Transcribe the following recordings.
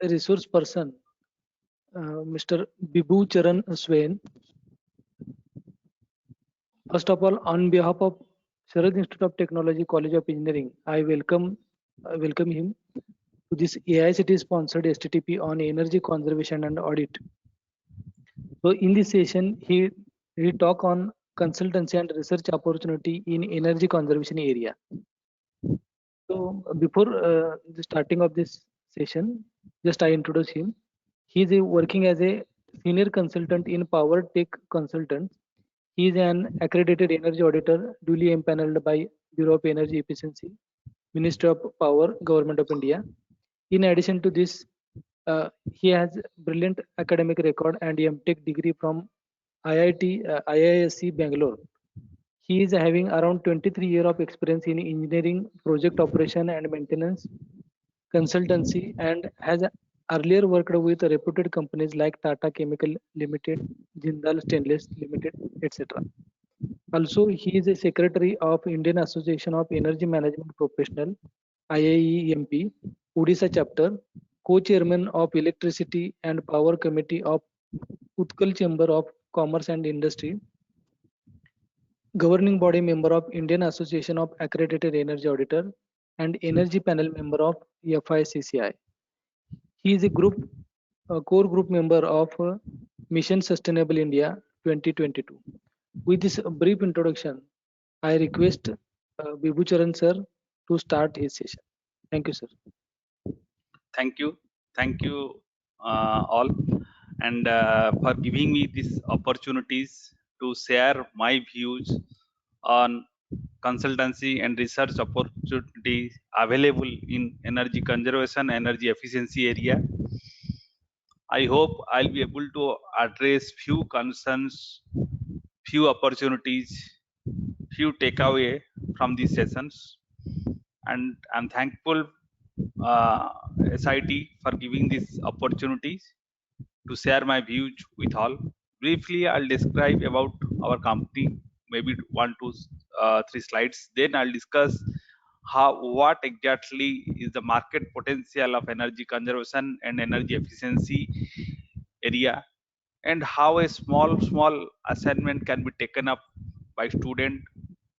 resource person, Mr. Bibu Charan Swain. First of all, on behalf of Sharad Institute of Technology, College of Engineering, I welcome him to this AICT sponsored STTP on energy conservation and audit. So in this session, he talk on consultancy and research opportunity in energy conservation area. So before the starting of this session, just I introduce him. He is working as a senior consultant in Power Tech Consultants. He is an accredited energy auditor, duly empaneled by Bureau of Energy Efficiency, Ministry of Power, Government of India. In addition to this, he has brilliant academic record and MTech degree from IISc Bangalore. He is having around 23 years of experience in engineering, project operation and maintenance, consultancy, and has earlier worked with reputed companies like Tata Chemical Limited, Jindal Stainless Limited, etc. Also, he is a secretary of Indian Association of Energy Management Professional, IAEMP, Odisha chapter, co-chairman of Electricity and Power Committee of Utkal Chamber of Commerce and Industry, governing body member of Indian Association of Accredited Energy Auditor, and energy panel member of FICCI. He is a core group member of Mission Sustainable India 2022. With this brief introduction, I request Vibhu Charan sir to start his session. Thank you, sir. Thank you all, and for giving me these opportunities to share my views on consultancy and research opportunities available in energy conservation, energy efficiency area. I hope I'll be able to address few concerns, few opportunities, few takeaway from these sessions, and I'm thankful SIT for giving these opportunities to share my views with all. Briefly, I'll describe about our company, maybe 1, 2, 3 slides. Then I'll discuss what exactly is the market potential of energy conservation and energy efficiency area, and how a small assignment can be taken up by student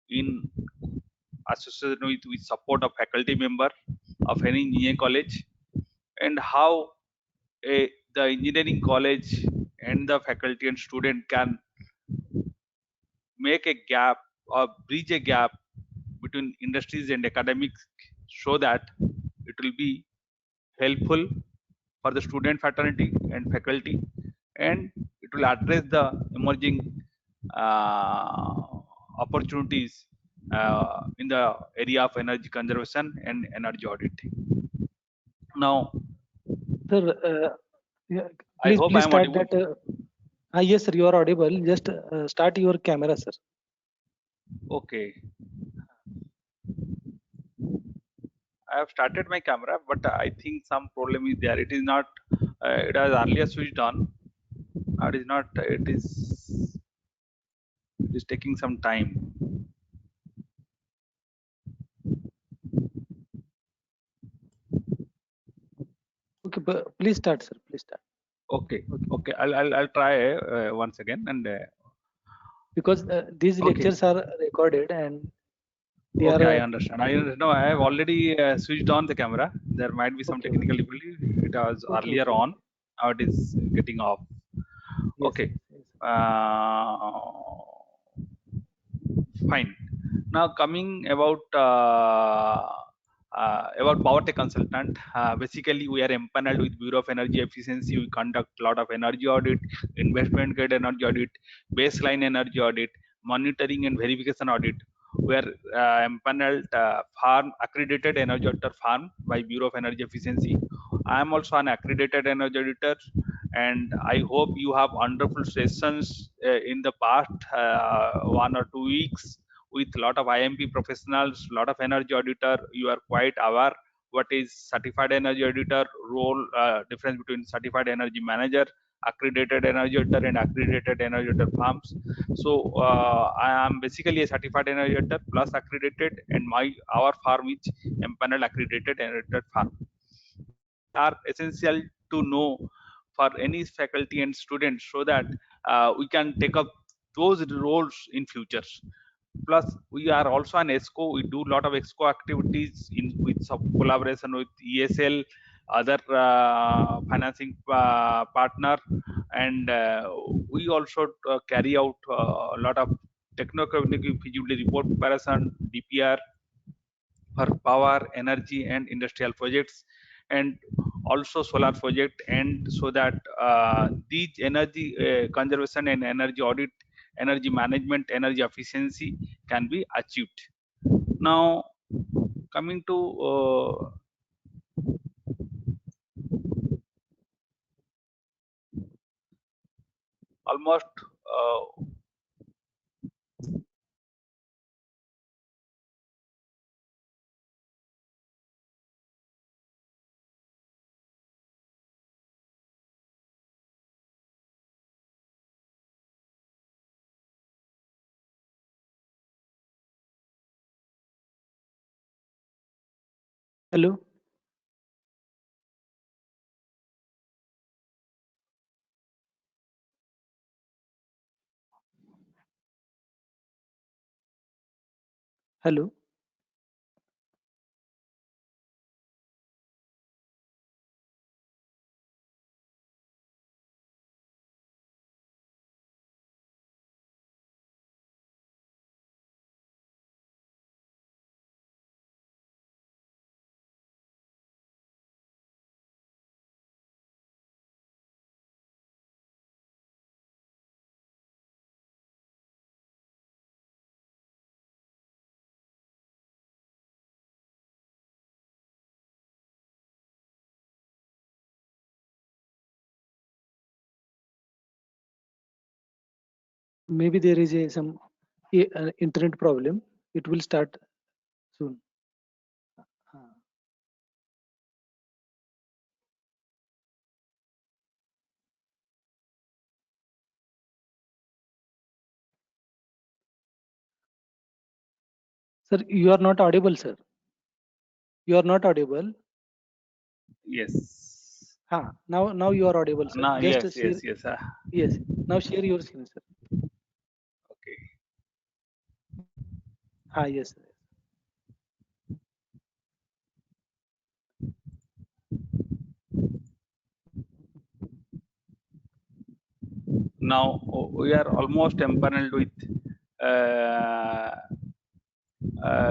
in association with support of faculty member of any engineering college, and how the engineering college and the faculty and student can make a gap or bridge a gap between industries and academics, so that it will be helpful for the student fraternity and faculty, and it will address the emerging opportunities in the area of energy conservation and energy auditing. Now, Sir, please start that. Yes, sir, you are audible. Just start your camera, sir. Okay. I have started my camera, but I think some problem is there. It is not. It has earlier switched on. It is not. It is taking some time. Okay, but please start, sir. Please start. Okay. I'll try once again, and because these lectures are recorded and they are. I understand. I have already switched on the camera. There might be some technical difficulty. It was earlier on. Now it is getting off. Yes, okay. Yes. Fine. Now coming about Power Tech Consultant. Basically, we are empaneled with Bureau of Energy Efficiency. We conduct a lot of energy audit, investment grade energy audit, baseline energy audit, monitoring and verification audit. We are empaneled farm accredited energy auditor farm by Bureau of Energy Efficiency. I am also an accredited energy auditor, and I hope you have wonderful sessions in the past 1 or 2 weeks with a lot of IMP professionals, lot of energy auditor. You are quite aware what is certified energy auditor role, difference between certified energy manager, accredited energy auditor, and accredited energy auditor firms. So I am basically a certified energy auditor plus accredited, and our firm is empaneled accredited energy auditor firm. are essential to know for any faculty and students, so that we can take up those roles in future. Plus we are also an ESCO. We do a lot of ESCO activities in with collaboration with ESL, other financing partner, and we also carry out a lot of techno-cognitive feasibility report preparation, DPR, for power, energy and industrial projects, and also solar project, and so that these energy conservation and energy audit, energy management, energy efficiency can be achieved. Now coming to almost Hello. Hello. Maybe there is some internet problem. It will start soon. Uh, Sir, you are not audible, sir. You are not audible. yes. Now you are audible, sir. Now Just yes, share. yes, yes. Yes. Now share your screen, sir. Okay. Yes, sir. Now we are almost empaneled with a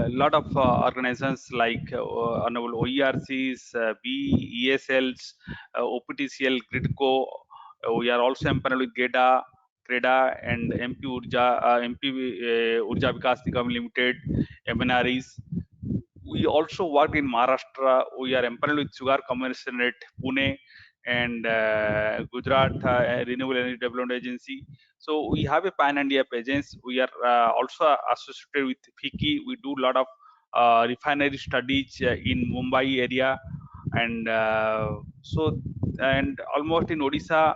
lot of organizations like Honorable OERCs, BESLs, OPTCL, GRIDCO. We are also empaneled with GEDA, CREDA, and MP Urja Vikas Nigam Limited, MNREs. We also work in Maharashtra. We are empaneled with Sugar Commissionerate, Pune, and Gujarat Renewable Energy Development Agency. So we have a pan-India presence. We are also associated with FICCI. We do a lot of refinery studies in Mumbai area, and and almost in Odisha,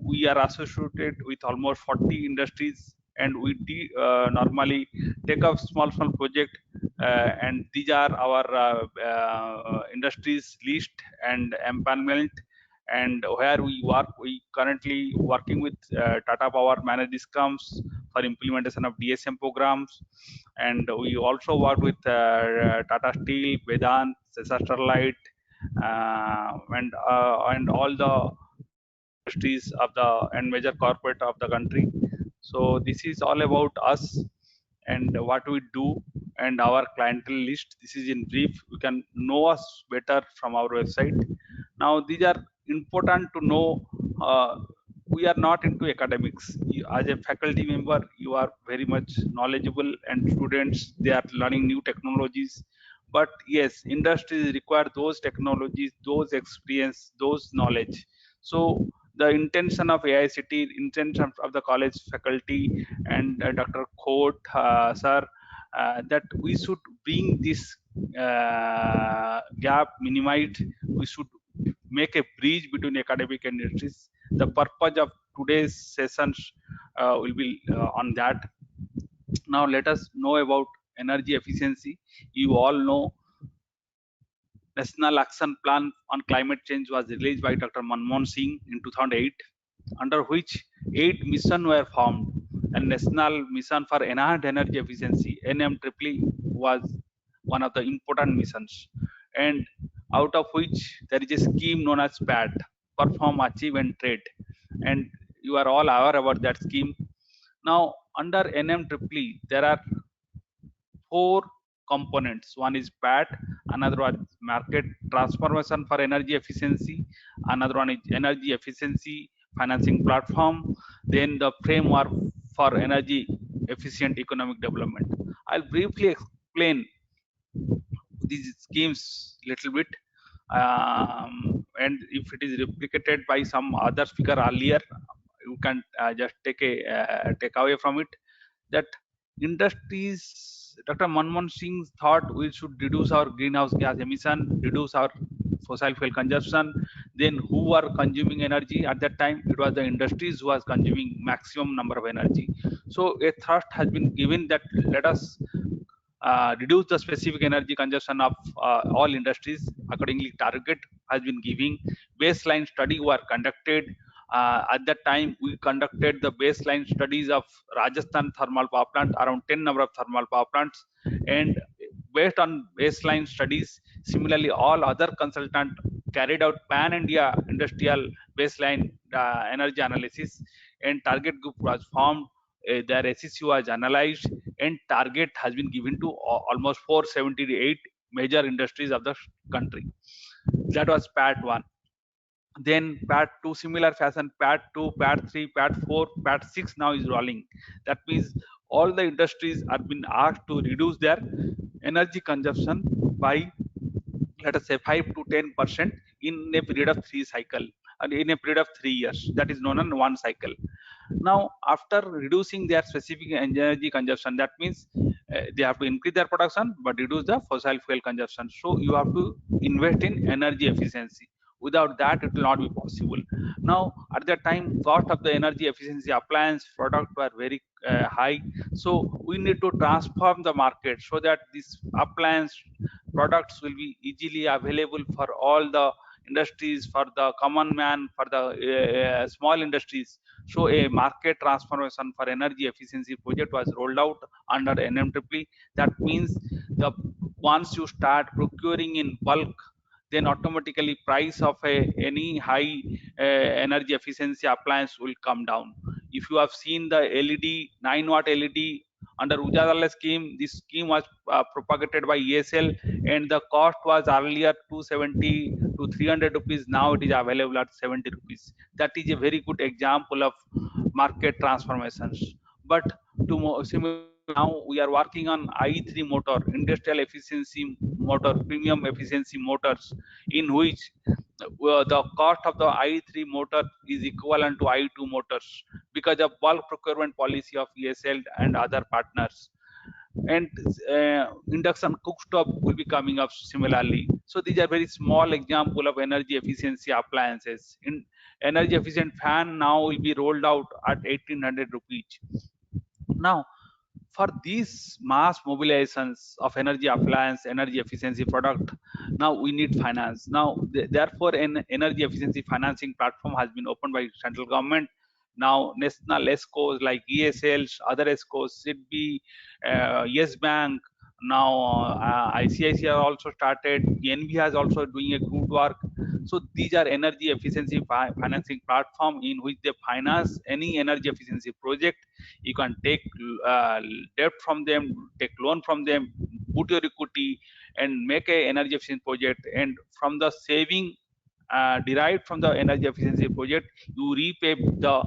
we are associated with almost 40 industries, and we normally take up small project, and these are our industries list and empanelment. And where we work, we currently working with Tata Power managed discoms for implementation of DSM programs, and we also work with Tata Steel, Vedant, Sesa Sterlite, and all the industries of the and major corporate of the country. So this is all about us and what we do and our clientele list. This is in brief. You can know us better from our website. Now these are important to know. We are not into academics. As a faculty member, you are very much knowledgeable, and students, they are learning new technologies. But yes, industries require those technologies, those experience, those knowledge. So the intention of AICT, intention of the college faculty and Dr. Khote, sir, that we should bring this gap minimized. We should make a bridge between academic and industries. The purpose of today's sessions will be on that. Now let us know about energy efficiency. You all know National Action Plan on Climate Change was released by Dr. Manmohan Singh in 2008, under which 8 missions were formed. And National Mission for Enhanced Energy Efficiency (NMEE) was one of the important missions, and out of which there is a scheme known as PAT, Perform, Achieve, and Trade, and you are all aware about that scheme. Now, under NMEE, there are 4 components. One is PAT, another one is market transformation for energy efficiency, another one is energy efficiency financing platform, then the framework for energy efficient economic development. I'll briefly explain these schemes little bit, and if it is replicated by some other speaker earlier, you can just take away from it that industries. Dr. Manmohan Singh thought we should reduce our greenhouse gas emission, reduce our fossil fuel consumption. Then who were consuming energy at that time? It was the industries who was consuming maximum number of energy. So a thrust has been given that let us reduce the specific energy consumption of all industries. Accordingly, target has been giving. Baseline study were conducted. At that time, we conducted the baseline studies of Rajasthan thermal power plant, around 10 number of thermal power plants, and based on baseline studies, similarly, all other consultants carried out pan-India industrial baseline energy analysis, and target group was formed. Their SEC was analyzed, and target has been given to almost 478 major industries of the country. That was PAT 1. Then PAT 2, similar fashion, PAT 2, PAT 3, PAT 4, PAT 6 now is rolling. That means all the industries are being asked to reduce their energy consumption by, let us say, 5 to 10% in a period of 3 cycle, and in a period of 3 years. That is known as one cycle. Now, after reducing their specific energy consumption, that means they have to increase their production but reduce the fossil fuel consumption. So you have to invest in energy efficiency. Without that, it will not be possible. Now, at that time, cost of the energy efficiency appliance product were very high. So we need to transform the market so that these appliance products will be easily available for all the industries, for the common man, for the small industries. So a market transformation for energy efficiency project was rolled out under NMEE. That means the once you start procuring in bulk, then automatically price of any high energy efficiency appliance will come down. If you have seen the LED 9-watt LED under Ujala scheme, this scheme was propagated by ESL, and the cost was earlier 270 to 300 rupees. Now it is available at 70 rupees. That is a very good example of market transformations. But to now we are working on IE3 motor, industrial efficiency motor, premium efficiency motors, in which the cost of the IE3 motor is equivalent to IE2 motors because of bulk procurement policy of ESL and other partners. And induction cooktop will be coming up similarly. So these are very small example of energy efficiency appliances. In energy efficient fan now will be rolled out at 1800 rupees. Now, for these mass mobilizations of energy appliance, energy efficiency product, now we need finance. Now, therefore, an energy efficiency financing platform has been opened by central government. Now, national ESCOs like ESLs, other ESCOs, SIDBI, Yes Bank, now ICICI also started, NB has also doing a good work. So these are energy efficiency financing platform in which they finance any energy efficiency project. You can take debt from them, take loan from them, put your equity and make a energy efficient project, and from the saving derived from the energy efficiency project, you repay the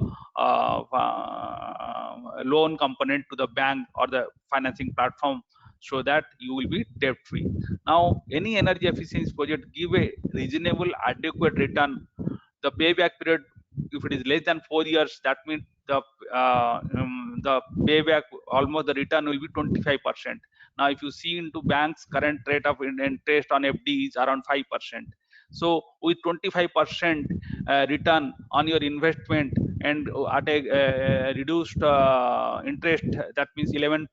loan component to the bank or the financing platform, so that you will be debt free. Now, any energy efficiency project give a reasonable adequate return. The payback period, if it is less than 4 years, that means the payback, almost the return will be 25%. Now, if you see into banks, current rate of interest on FD is around 5%. So with 25% return on your investment and at a reduced interest, that means 11%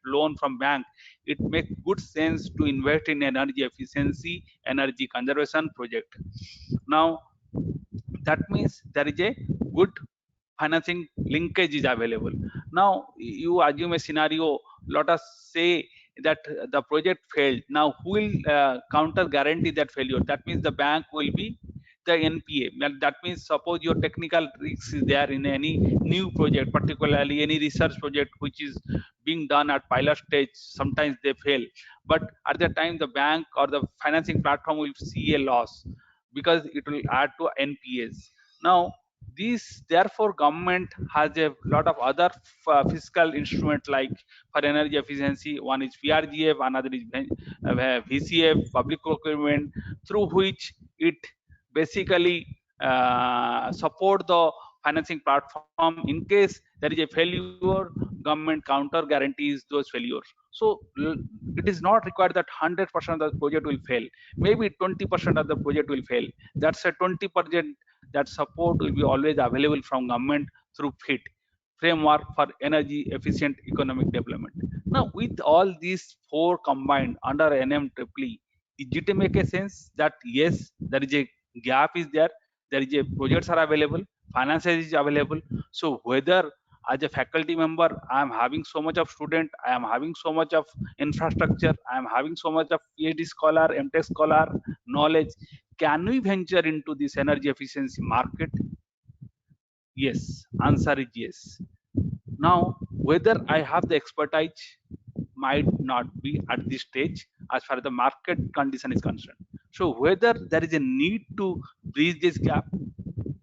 loan from bank, it makes good sense to invest in energy efficiency, energy conservation project. Now, that means there is a good financing linkage is available. Now you assume a scenario, let us say that the project failed. Now who will counter guarantee that failure? That means the bank will be the NPA. Well, that means suppose your technical risk is there in any new project, particularly any research project which is being done at pilot stage, sometimes they fail, but at the time the bank or the financing platform will see a loss because it will add to NPAs. Now this therefore government has a lot of other fiscal instruments like for energy efficiency. One is PRGF, another is VCF, public procurement, through which it basically support the financing platform in case there is a failure. Government counter guarantees those failures. So it is not required that 100% of the project will fail. Maybe 20% of the project will fail. That's a 20% that support will be always available from government through FIT, framework for energy efficient economic development. Now with all these four combined under NMEEE, it make a sense that yes, there is a gap is there is a projects are available, finances is available. So whether as a faculty member I am having so much of student, I am having so much of infrastructure, I am having so much of PhD scholar, MTech scholar knowledge, can we venture into this energy efficiency market? Yes, answer is yes. Now, whether I have the expertise might not be at this stage as far as the market condition is concerned. So, whether there is a need to bridge this gap,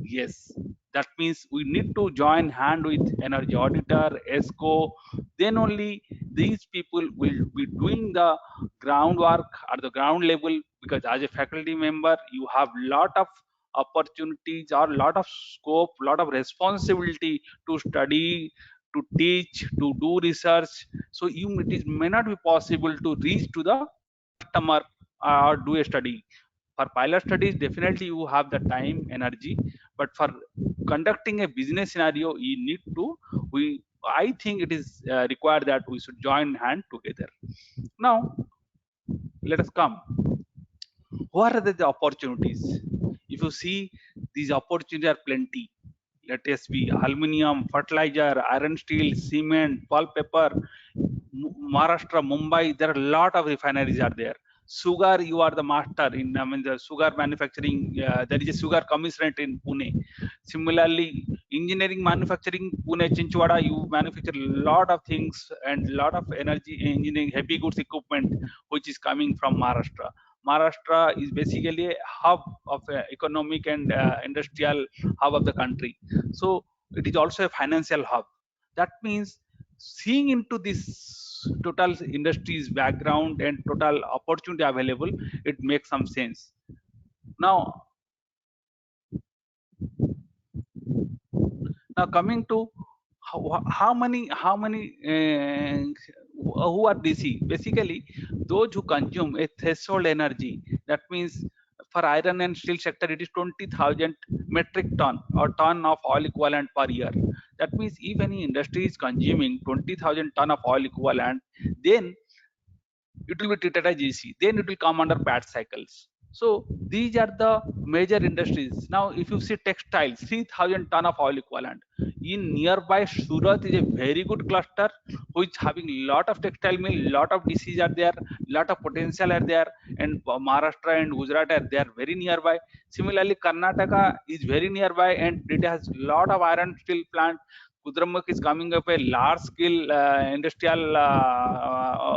yes, that means we need to join hand with energy auditor, ESCO. Then only these people will be doing the groundwork at the ground level, because as a faculty member, you have lot of opportunities or lot of scope, lot of responsibility to study, to teach, to do research. So you it is may not be possible to reach to the customer or do a study. For pilot studies, definitely you have the time, energy, but for conducting a business scenario, you need to. I think it is required that we should join hand together. Now, let us come. What are the opportunities? If you see, these opportunities are plenty. Let us be aluminium, fertilizer, iron, steel, cement, pulp, paper. Maharashtra, Mumbai, there are a lot of refineries are there. Sugar, you are the master in, I mean, the sugar manufacturing. There is a sugar commissariat in Pune. Similarly, engineering, manufacturing, Pune, Chinchwada, you manufacture a lot of things and lot of energy engineering, heavy goods equipment, which is coming from Maharashtra. Maharashtra is basically a hub of economic and industrial hub of the country. So it is also a financial hub. That means seeing into this total industries background and total opportunity available, it makes some sense. Now coming to how many who are DC, basically those who consume a threshold energy. That means for iron and steel sector it is 20,000 metric ton or ton of oil equivalent per year. That means if any industry is consuming 20,000 ton of oil equivalent, then it will be treated as GC. Then it will come under PAT cycles. So these are the major industries. Now, if you see textiles, 3,000 ton of oil equivalent. In nearby Surat is a very good cluster, which having lot of textile mill, lot of DCs are there, lot of potential are there, and Maharashtra and Gujarat are there very nearby. Similarly, Karnataka is very nearby, and it has lot of iron steel plant. Kudramukh is coming up a large scale industrial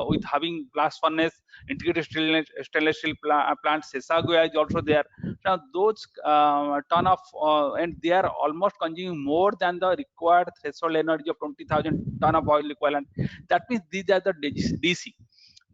with having blast furnace, integrated stainless steel plant. Sesaguya is also there. Now those ton of and they are almost consuming more than the required threshold energy of 20,000 ton of oil equivalent. That means these are the DC.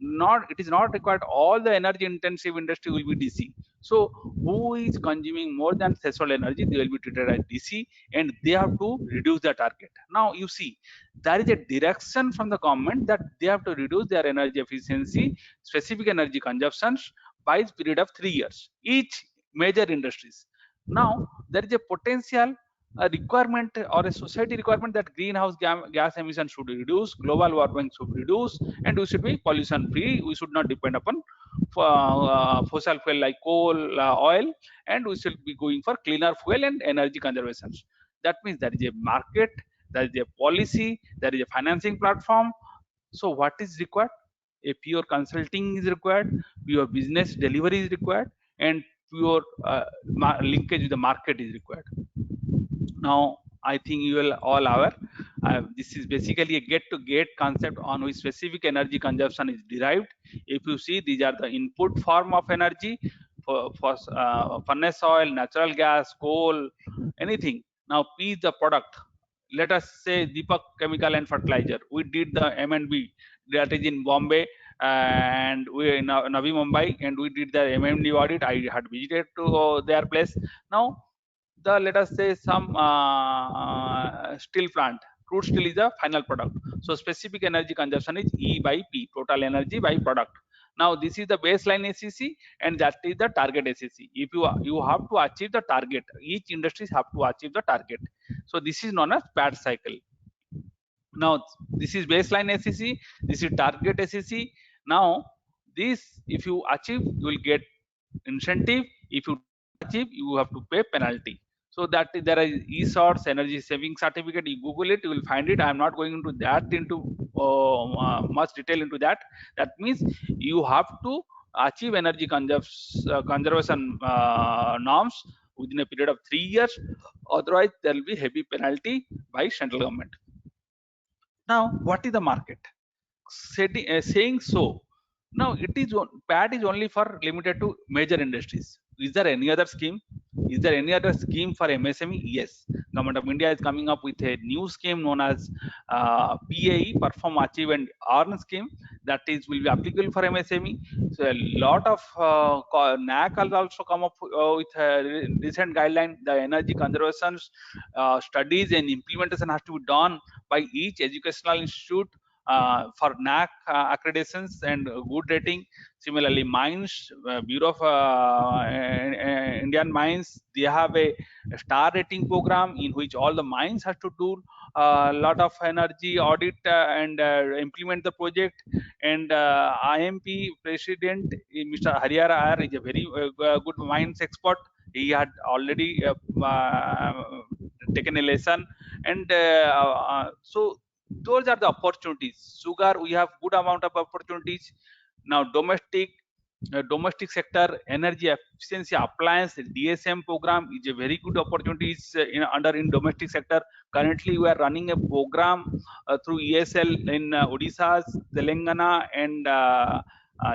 Not it is not required all the energy intensive industry will be DC. So who is consuming more than threshold energy, they will be treated as DC, and they have to reduce the target. Now you see, there is a direction from the government that they have to reduce their energy efficiency, specific energy consumptions by period of 3 years, each major industries. Now there is a potential a requirement or a society requirement that greenhouse gas emission should reduce, global warming should reduce, and we should be pollution free. We should not depend upon fossil fuel like coal, oil, and we should be going for cleaner fuel and energy conservation. That means there is a market, there is a policy, there is a financing platform. So what is required? A pure consulting is required, pure business delivery is required, and pure linkage with the market is required. Now I think you will all aware, this is basically a get to gate concept on which specific energy consumption is derived. If you see, these are the input form of energy for furnace oil, natural gas, coal, anything. Now P is the product. Let us say Deepak Chemical and Fertilizer, we did the M&B, that is in Bombay, and we in Navi Mumbai, and we did the M&B audit. I had visited to their place. Now let us say some steel plant, crude steel is the final product. So specific energy consumption is E by P, total energy by product. Now this is the baseline SEC, and that is the target SEC. If you have to achieve the target, each industries have to achieve the target. So this is known as PAT cycle. Now this is baseline SEC, this is target SEC. Now this, if you achieve, you will get incentive. If you achieve, you have to pay penalty. So that there is ESOTs, energy saving certificate. You Google it, you will find it. I am not going into that into much detail into that. That means you have to achieve energy conservation norms within a period of 3 years. Otherwise, there will be heavy penalty by central government. Now, what is the market? Saying so, now it is PAT is only for limited to major industries. Is there any other scheme? Is there any other scheme for MSME? Yes, Government of India is coming up with a new scheme known as PAE, Perform, Achieve and Earn scheme, that is will be applicable for MSME. So a lot of NAC has also come up with a recent guideline. The energy conservation studies and implementation has to be done by each educational institute for NAC accreditations and good rating. Similarly, Mines, Bureau of Indian Mines, they have a star rating program in which all the mines have to do a lot of energy audit and implement the project. And IMP president, Mr. Hariyara is a very good mines expert. He had already taken a lesson, and so those are the opportunities. Sugar, we have good amount of opportunities. Now domestic sector energy efficiency appliance DSM program is a very good opportunities in domestic sector. Currently we are running a program through ESL in Odisha, Telangana and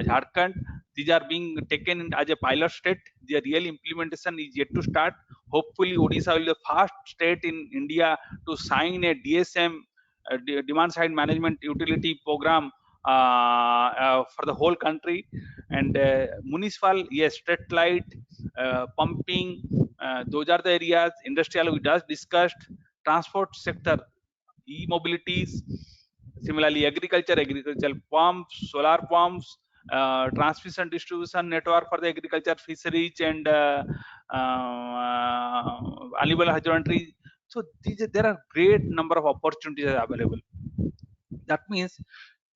Jharkhand. These are being taken as a pilot state. The real implementation is yet to start. Hopefully Odisha will be the first state in India to sign a DSM, demand side management utility program for the whole country. And municipal, yes, street light, pumping, those are the areas. Industrial, we just discussed. Transport sector, e-mobilities. Similarly, agricultural pumps, solar pumps, transmission distribution network for the agriculture, fisheries and animal husbandry. So there are great number of opportunities available. That means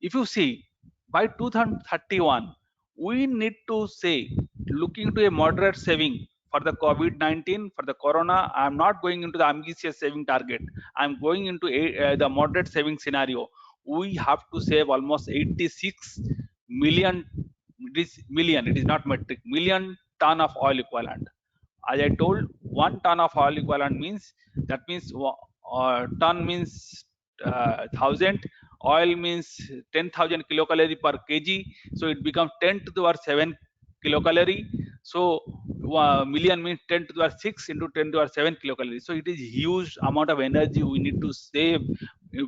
if you see by 2031, we need to say looking to a moderate saving for the COVID-19, for the corona. I am not going into the ambitious saving target. I am going into the moderate saving scenario. We have to save almost 86 million. It is not metric, million ton of oil equivalent. As I told, 1 ton of oil equivalent means, that means ton means 1000, oil means 10,000 kilocalorie per kg, so it becomes 10 to the power 7 kilocalorie. So million means 10 to the power 6 into 10 to the power 7 kilocalorie. So it is huge amount of energy we need to save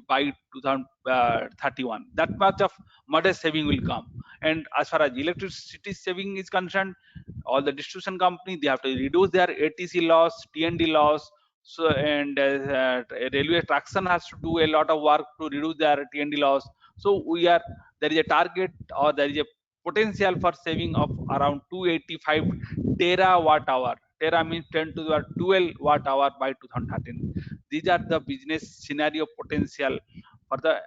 by 2031. That much of modest saving will come. And as far as electricity saving is concerned, all the distribution companies, they have to reduce their ATC loss, TND loss. So and railway traction has to do a lot of work to reduce their TND loss. So there is a target, or there is a potential for saving of around 285 terawatt hour. tera means 10 to the power 12 watt hour by 2013. These are the business scenario potential for the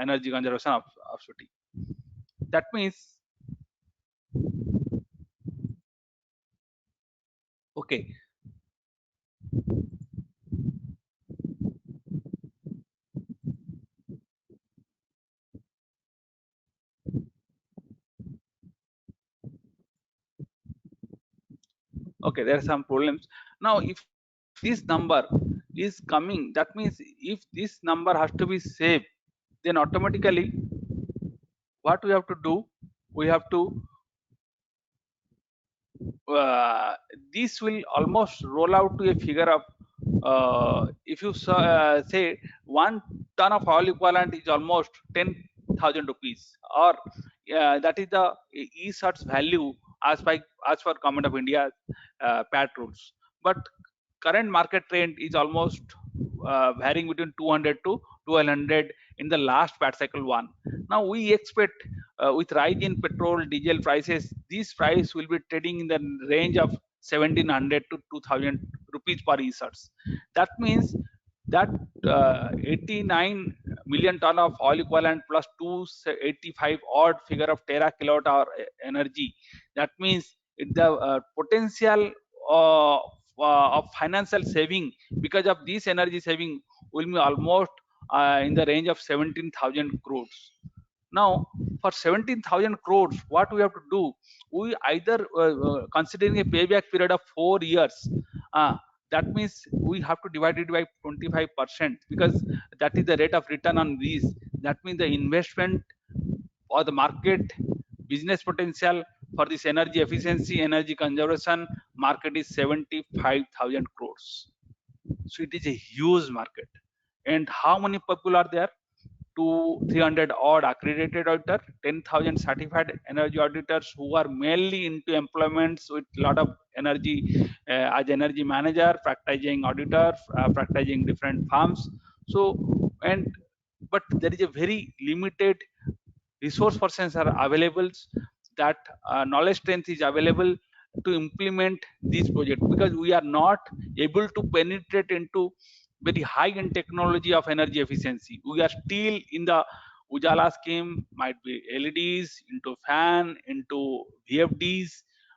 energy conservation opportunity. That means, okay, okay, there are some problems. Now if this number is coming, that means if this number has to be saved, then automatically what we have to do, we have to this will almost roll out to a figure of if you say 1 ton of oil equivalent is almost 10,000 rupees, or that is the ESAT's value as by as per Government of India PAT rules. But current market trend is almost varying between 200 to 1200 in the last PAT cycle one. Now we expect with rise in petrol diesel prices, this price will be trading in the range of 1700 to 2000 rupees per ESATs. That means that 89 million ton of oil equivalent plus 285 odd figure of tera kilowatt hour energy, that means the potential of financial saving because of this energy saving will be almost in the range of 17,000 crores. Now for 17,000 crores, what we have to do, we either considering a payback period of 4 years, that means we have to divide it by 25% because that is the rate of return on these. That means the investment or the market business potential for this energy efficiency, energy conservation market is 75,000 crores. So it is a huge market. And how many people are there? 300 odd accredited auditor, 10,000 certified energy auditors who are mainly into employments with a lot of energy as energy manager, practicing auditor, practicing different firms. So and but there is a very limited resource persons are available, that knowledge strength is available to implement these projects, because we are not able to penetrate into very high end technology of energy efficiency. We are still in the Ujala scheme, might be LEDs, into fan, into VFDs,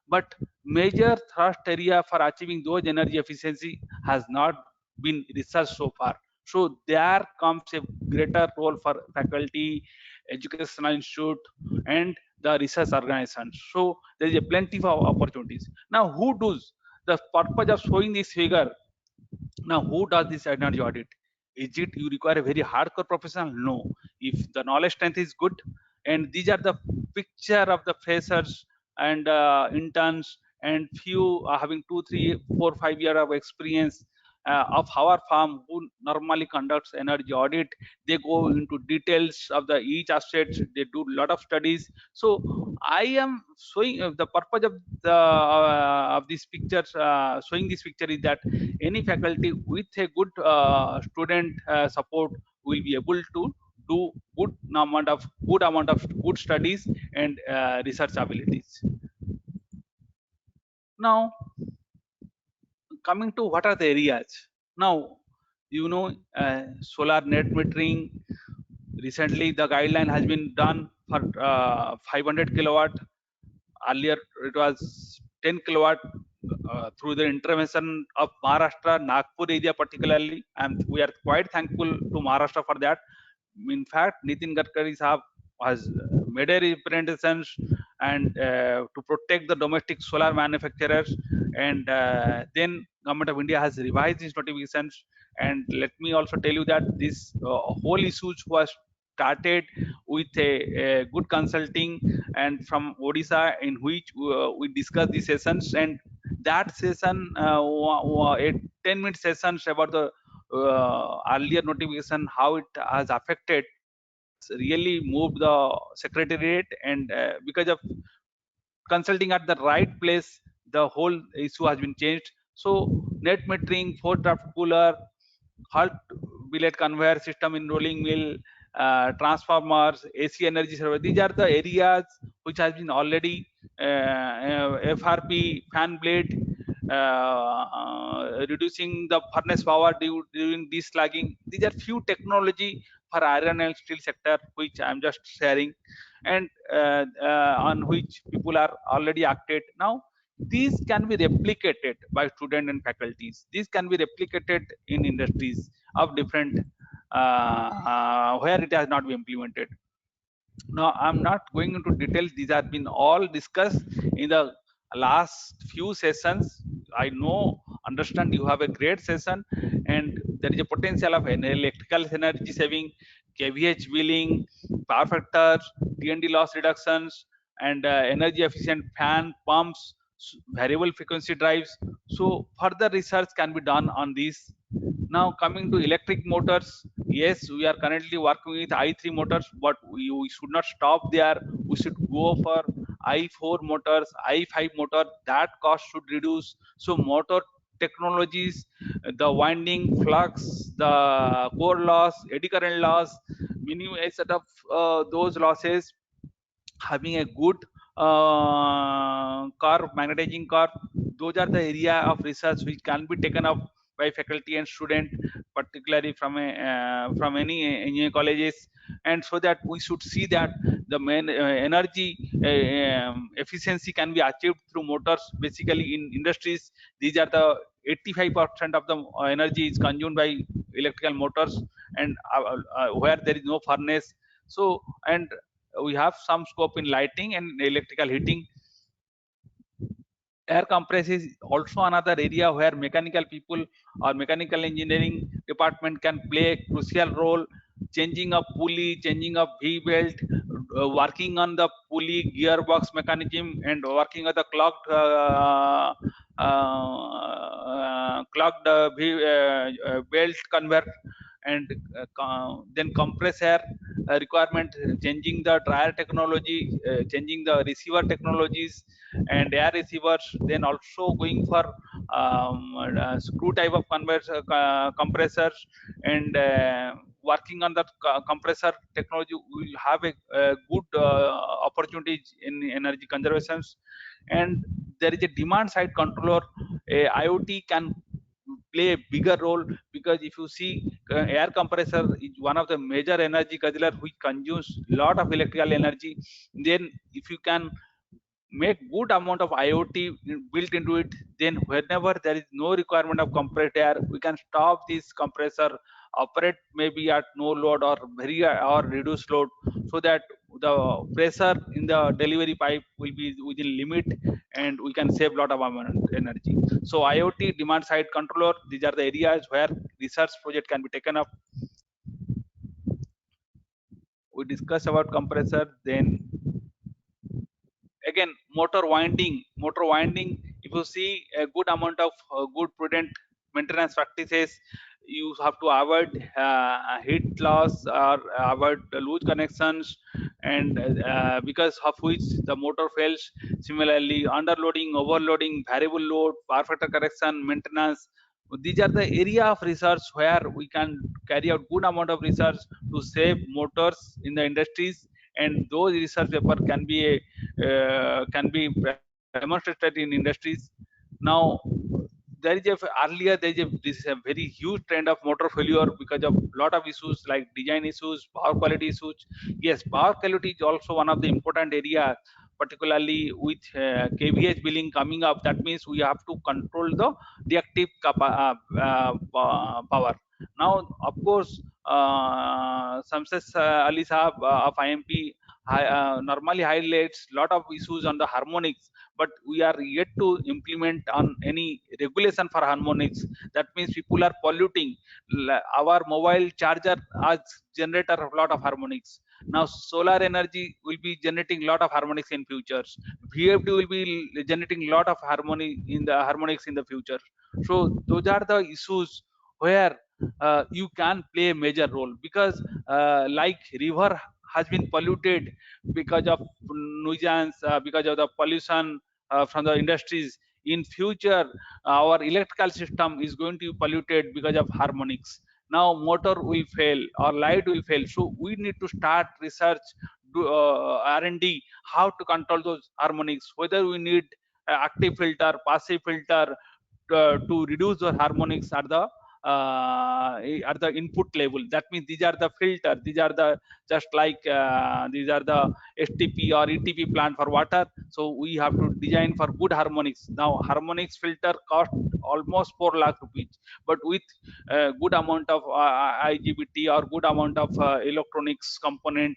but major thrust area for achieving those energy efficiency has not been researched so far. So there comes a greater role for faculty, educational institute, and the research organizations. So there is a plenty of opportunities. Now, who does the purpose of showing this figure? Now, who does this energy audit? Is it you require a very hardcore professional? No. If the knowledge strength is good, and these are the picture of the freshers and interns, and few having 2, 3, 4, 5 years of experience of our firm who normally conducts energy audit. They go into details of the each asset. They do a lot of studies. So I am showing the purpose of these pictures. Showing this picture is that any faculty with a good student support will be able to do good amount of good studies and research abilities. Now coming to what are the areas. Now solar net metering, recently the guideline has been done for 500 kilowatt. Earlier it was 10 kilowatt through the intervention of Maharashtra, Nagpur area particularly, and we are quite thankful to Maharashtra for that. In fact, Nitin Gadkari Sahab has made a representations and to protect the domestic solar manufacturers, and then Government of India has revised these notifications. And let me also tell you that this whole issues was started with a good consulting and from Odisha, in which we discussed the sessions, and that session a 10-minute sessions about the earlier notification, how it has affected, really moved the secretariat, and because of consulting at the right place, the whole issue has been changed. So net metering, 4 draft cooler, halt billet conveyor system in rolling mill, transformers, AC energy server, these are the areas which has been already FRP, fan blade, reducing the furnace power during deslagging. These are few technology for iron and steel sector which I'm just sharing, and on which people are already acted now. These can be replicated by student and faculties. These can be replicated in industries of different where it has not been implemented. Now, I'm not going into details. These have been all discussed in the last few sessions. I know, understand you have a great session, and there is a potential of an electrical energy saving, KVH billing, power factor, TND loss reductions, and energy efficient fan pumps, variable frequency drives. So further research can be done on these. Now coming to electric motors, yes, we are currently working with i3 motors, but we should not stop there. We should go for i4 motors, i5 motor. That cost should reduce. So motor technologies, the winding, flux, the core loss, eddy current loss, minimum set of those losses, having a good curve, magnetizing curve. Those are the area of research which can be taken up by faculty and student, particularly from any engineering colleges, and so that we should see that the main energy efficiency can be achieved through motors. Basically, in industries, these are the 85% of the energy is consumed by electrical motors, and where there is no furnace. So, and we have some scope in lighting and electrical heating. Air compress is also another area where mechanical people or mechanical engineering department can play a crucial role, changing a pulley, changing a v belt, working on the pulley gearbox mechanism, and working on the clogged belt conveyor, and then compress air requirement, changing the dryer technology, changing the receiver technologies and air receivers, then also going for screw type of compressors, and working on that compressor technology will have a good opportunities in energy conservations. And there is a demand side controller. A IoT can play a bigger role, because if you see, air compressor is one of the major energy guzzler which consumes lot of electrical energy. Then if you can make good amount of IoT built into it, then whenever there is no requirement of compressed air, we can stop this compressor, operate maybe at no load or very or reduced load, so that the pressure in the delivery pipe will be within limit, and we can save a lot of energy. So IoT, demand side controller, these are the areas where research project can be taken up. We discussed about compressor. Then again, motor winding, if you see a good amount of good prudent maintenance practices, you have to avoid heat loss or avoid loose connections, and because of which the motor fails. Similarly, underloading, overloading, variable load, power factor correction, maintenance, these are the area of research where we can carry out good amount of research to save motors in the industries, and those research paper can be demonstrated in industries. Now, there is a earlier there is a this is a very huge trend of motor failure because of lot of issues like design issues, power quality issues. Yes, power quality is also one of the important area, particularly with KVH billing coming up. That means we have to control the reactive power. Now, of course, Samses Ali Saab of IMP normally highlights lot of issues on the harmonics, but we are yet to implement on any regulation for harmonics. That means people are polluting. Our mobile charger has generator a lot of harmonics. Now solar energy will be generating lot of harmonics in futures. VFD will be generating lot of harmonics in the future. So those are the issues where you can play a major role, because like river has been polluted because of nuisance, because of the pollution from the industries. In future, our electrical system is going to be polluted because of harmonics. Now motor will fail or light will fail, so we need to start research, do R&D, how to control those harmonics, whether we need active filter, passive filter, to reduce the harmonics at the input level. That means these are the filter, these are the just like these are the STP or ETP plant for water. So we have to design for good harmonics. Now harmonics filter cost almost 4 lakh rupees, but with good amount of IGBT or good amount of electronics component,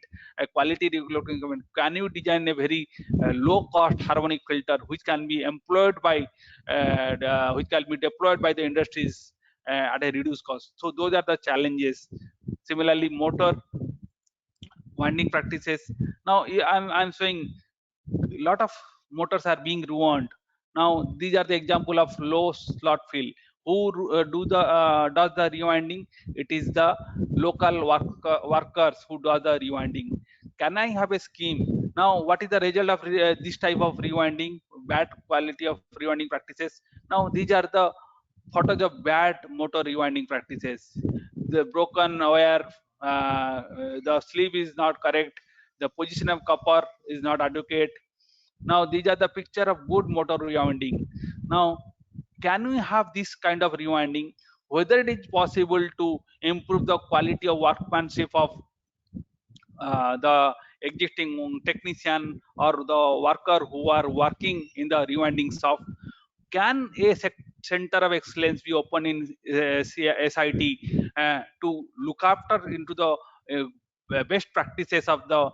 quality electronic component, can you design a very low cost harmonic filter which can be employed by which can be deployed by the industries at a reduced cost. So those are the challenges. Similarly, motor winding practices. Now I'm saying a lot of motors are being ruined. Now these are the example of low slot fill. Who does the rewinding? It is the local workers who do the rewinding. Can I have a scheme? Now what is the result of this type of rewinding? Bad quality of rewinding practices. Now these are the photos of bad motor rewinding practices. The broken wire, the sleeve is not correct, the position of copper is not adequate. Now these are the picture of good motor rewinding. Now can we have this kind of rewinding? Whether it is possible to improve the quality of workmanship of the existing technician or the worker who are working in the rewinding shop? Can a center of excellence be open in SIT to look after into the best practices of the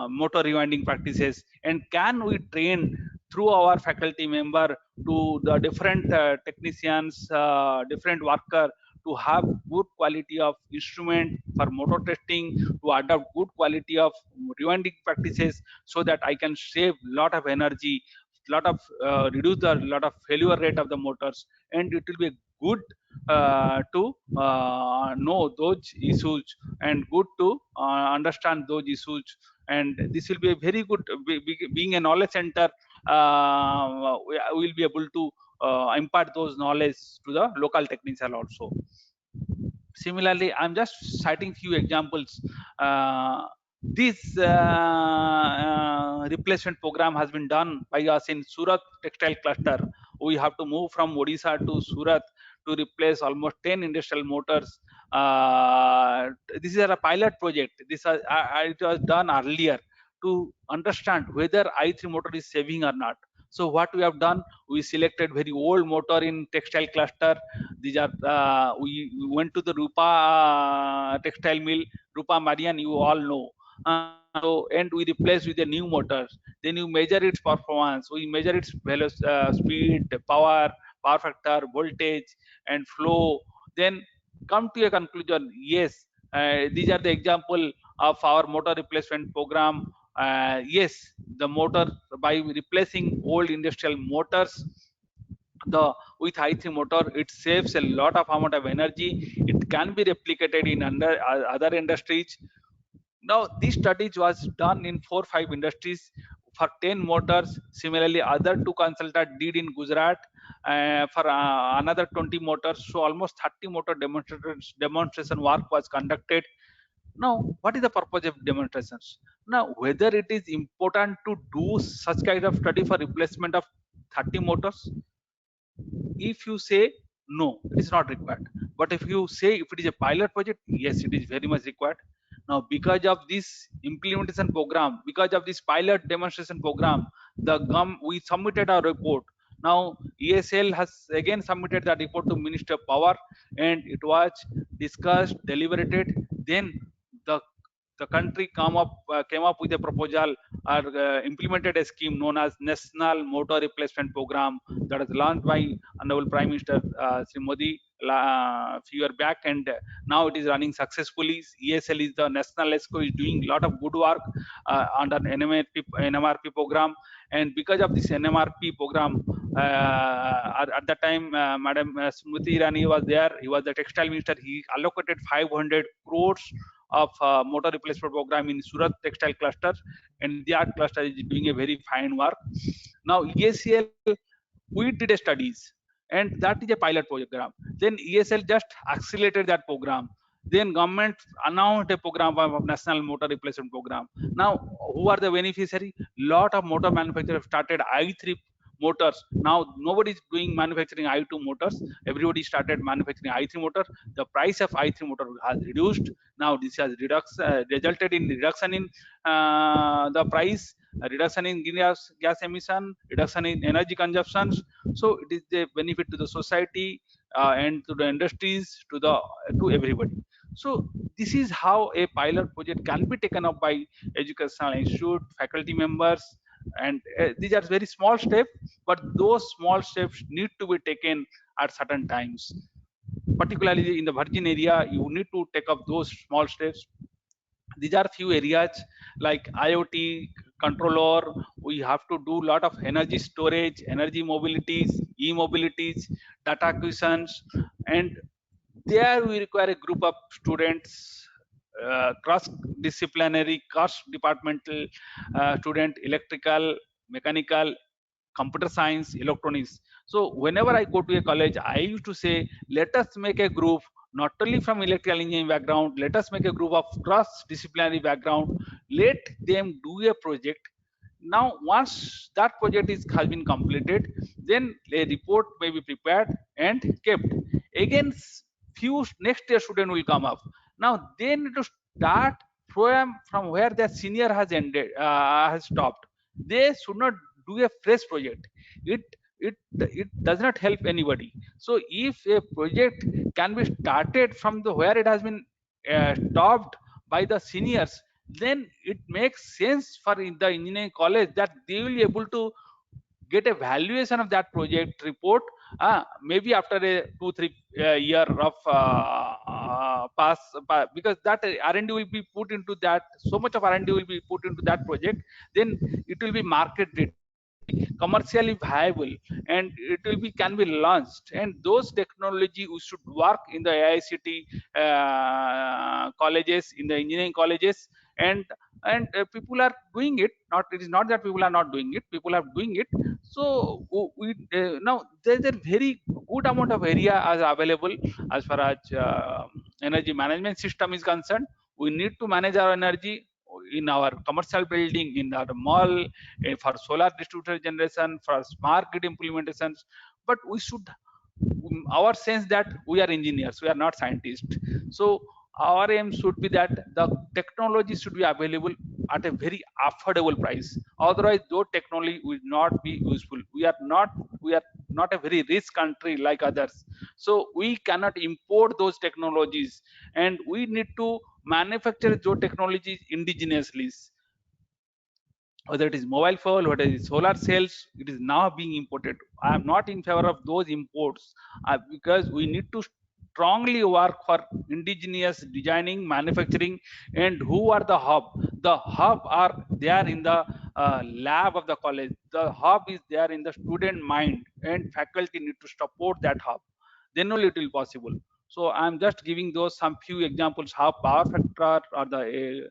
motor rewinding practices, and can we train through our faculty member to the different technicians, different worker, to have good quality of instrument for motor testing, to adopt good quality of rewinding practices, so that I can save lot of energy, lot of reduce the lot of failure rate of the motors, and it will be good to know those issues, and good to understand those issues, and this will be a very good being a knowledge center. We will be able to impart those knowledge to the local technician also. Similarly, I'm just citing few examples. This replacement program has been done by us in Surat textile cluster. We have to move from Odisha to Surat to replace almost 10 industrial motors. This is a pilot project. It was done earlier to understand whether i3 motor is saving or not. So what we have done, we selected very old motor in textile cluster. These are we went to the Rupa textile mill, Rupa Marian, you all know. And we replaced with the new motors. Then you measure its performance. We measure its speed, power factor, voltage, and flow. Then come to a conclusion. Yes, these are the example of our motor replacement program. Yes, the motor, by replacing old industrial motors, the with i3 motor, it saves a lot of amount of energy. It can be replicated in other industries. Now this studies was done in 4-5 industries for 10 motors. Similarly, other two consultants did in Gujarat for another 20 motors. So almost 30 motor demonstration work was conducted. Now what is the purpose of demonstrations? Now whether it is important to do such kind of study for replacement of 30 motors, if you say no, it is not required. But if you say if it is a pilot project, yes, it is very much required. Now because of this implementation program, because of this pilot demonstration program, we submitted our report. Now ESL has again submitted that report to Minister of Power, and it was discussed, deliberated. Then the country came up with a proposal or implemented a scheme known as National Motor Replacement Program, that is launched by Honorable Prime Minister Sri Modi few years back, and now it is running successfully. ESL is the national ESCO, is doing a lot of good work under NMRP program, and because of this NMRP program, at that time, Madam Smriti Irani was there. He was the textile minister. He allocated 500 crores of motor replacement program in Surat textile cluster, and that cluster is doing a very fine work. Now ESL, we did a studies, and that is a pilot program. Then ESL just accelerated that program. Then government announced a program of national motor replacement program. Now who are the beneficiary? Lot of motor manufacturers started i3 motors. Now nobody is doing manufacturing I2 motors. Everybody started manufacturing I3 motor. The price of I3 motor has reduced. Now this has resulted in reduction in the price, reduction in greenhouse gas emission, reduction in energy consumptions. So it is a benefit to the society and to the industries, to everybody. So this is how a pilot project can be taken up by educational institute, faculty members, and these are very small steps, but those small steps need to be taken at certain times. Particularly in the virgin area, you need to take up those small steps. These are few areas like IoT controller. We have to do a lot of energy storage, energy mobilities, e-mobilities, data acquisitions, and there we require a group of students, cross-disciplinary, cross-departmental student, electrical, mechanical, computer science, electronics. So whenever I go to a college, I used to say, let us make a group not only from electrical engineering background, let us make a group of cross-disciplinary background, let them do a project. Now once that project has been completed, then a report may be prepared and kept. Again, few next year student will come up. Now they need to start from where their senior has ended, has stopped. They should not do a fresh project. It it it does not help anybody. So if a project can be started from the where it has been stopped by the seniors, then it makes sense for in the engineering college that they will be able to get a valuation of that project report, maybe after a 2 3 year of because that R&D will be put into that, so much of R&D will be put into that project, then it will be market ready, commercially viable, and it will be can be launched. And those technology we should work in the AICT colleges, in the engineering colleges, and people are doing it. Not, it is not that people are not doing it, people are doing it. So we now there's a very good amount of area as available as far as energy management system is concerned. We need to manage our energy in our commercial building, in our mall, for solar distributed generation, for smart grid implementations. But we should, our sense that we are engineers, we are not scientists. So our aim should be that the technology should be available at a very affordable price. Otherwise those technology will not be useful. We are not a very rich country like others, so we cannot import those technologies, and we need to manufacture those technologies indigenously. Whether it is mobile phone, whether it is solar cells, it is now being imported. I am not in favor of those imports, because we need to strongly work for indigenous designing, manufacturing. And who are the hub? The hub are there in the lab of the college. The hub is there in the student mind, and faculty need to support that hub, then only it will possible. So I'm just giving those some few examples how power factor or the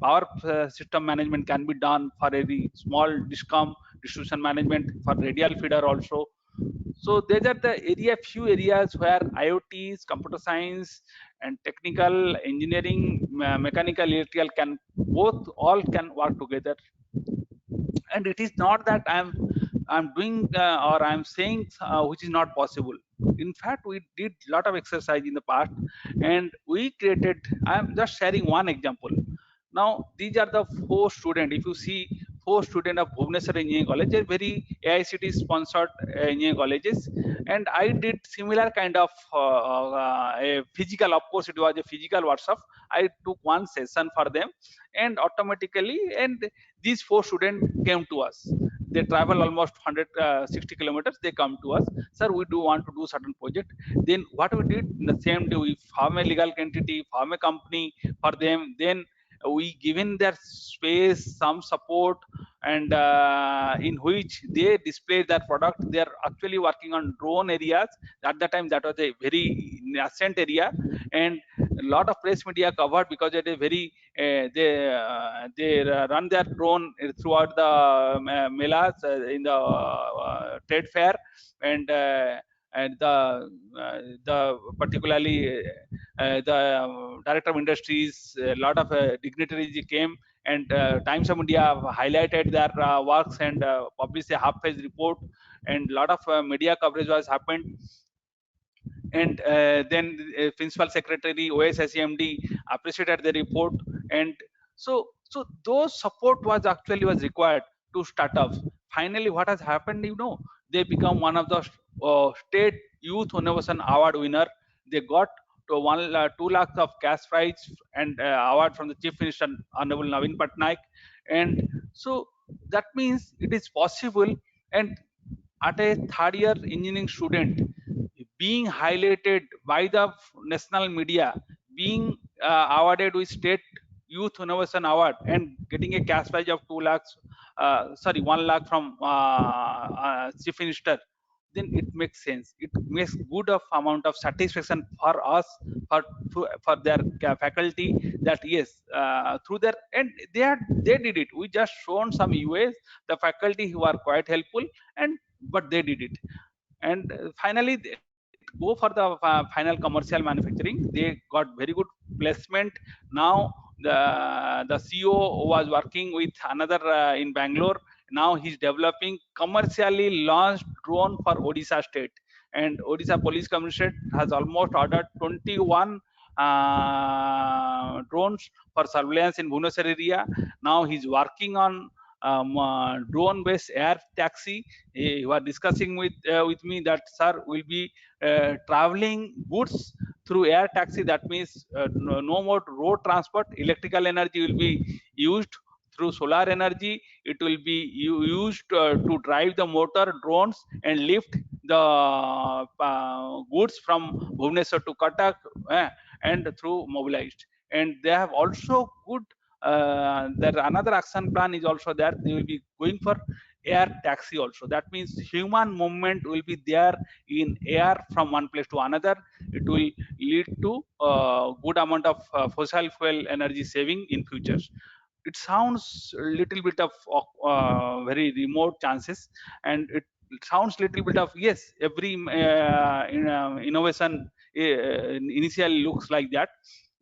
power system management can be done for a small discom, distribution management for radial feeder also. So these are the few areas where IoTs, computer science, and technical engineering, mechanical, electrical can both all can work together. And it is not that I'm doing or I'm saying which is not possible. In fact, we did a lot of exercise in the past, and we created, I'm just sharing one example. Now these are the 4 students. If you see, 4 students of Bhubaneswar Engineering College, they're very AICT sponsored engineering colleges. And I did similar kind of a physical, of course it was a physical workshop. I took one session for them, and automatically, and these 4 students came to us. They travel almost 160 kilometers, they come to us, sir, we do want to do certain project. Then what we did, in the same day we form a legal entity, form a company for them. Then we given their space, some support, and in which they display their product. They are actually working on drone areas. At that time that was a very nascent area, and a lot of press media covered, because it is very they run their drone throughout the melas, in the trade fair. And and the particularly the director of industries, a lot of dignitaries came, and Times of India highlighted their works and published a half-page report, and a lot of media coverage was happened. And then principal secretary OSSEMD appreciated the report, and so those support was required to startups. Finally, what has happened, they become one of the state youth innovation award winner. They got to 2 lakhs of cash prize and award from the chief minister honorable Naveen Patnaik. And so that means it is possible. And at a third year engineering student being highlighted by the national media, being awarded with state youth innovation award and getting a cash prize of 2 lakhs, sorry, 1 lakh from chief minister, then it makes sense. It makes good of amount of satisfaction for us, for their faculty, that yes, through their, and they did it. We just shown some UAs, the faculty who are quite helpful, and but they did it. And finally they go for the final commercial manufacturing. They got very good placement. Now the CEO was working with another in Bangalore. Now he's developing commercially launched drone for Odisha state, and Odisha police commissioner has almost ordered 21 drones for surveillance in Bhubaneswar area. Now he's working on drone-based air taxi. He was discussing with me that sir will be traveling goods through air taxi. That means no more road transport. Electrical energy will be used through solar energy. It will be used to drive the motor drones and lift the goods from Bhubaneswar to Cuttack, and through mobilized. And they have also good there another action plan is also there. They will be going for air taxi also. That means human movement will be there in air from one place to another. It will lead to good amount of fossil fuel energy saving in futures. It sounds a little bit of very remote chances, and it sounds little bit of yes, every innovation initially looks like that.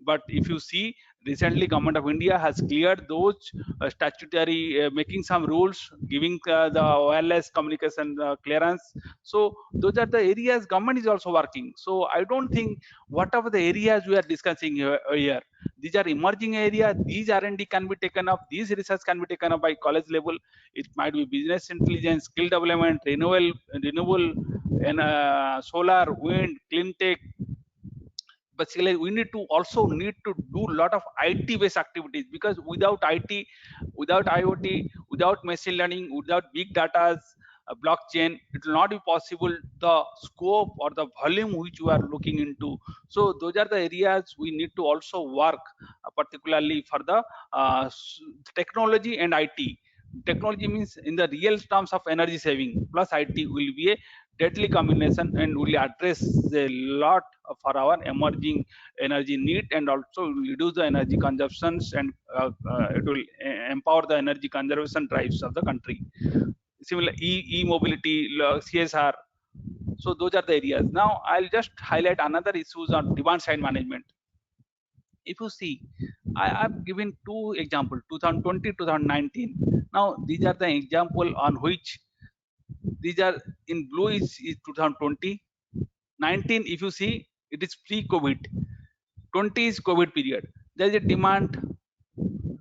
But if you see, recently government of India has cleared those statutory making some rules giving the wireless communication clearance. So those are the areas government is also working. So I don't think whatever the areas we are discussing here, these are emerging areas. These R&D can be taken up, these research can be taken up by college level. It might be business intelligence, skill development, renewable and solar, wind, clean tech. Basically we need to also need to do a lot of IT based activities, because without IT, without IoT, without machine learning, without big data, blockchain, it will not be possible the scope or the volume which we are looking into. So those are the areas we need to also work, particularly for the technology and IT. Technology means in the real terms of energy saving plus IT will be a deadly combination and will address a lot for our emerging energy need, and also reduce the energy consumptions, and it will empower the energy conservation drives of the country. Similar e-mobility, CSR. So those are the areas. Now I'll just highlight another issues on demand side management. If you see, I've given two examples, 2020, 2019. Now these are the example on which these are in blue is 2020. 19, if you see, it is pre-COVID. 20 is COVID period. There is a demand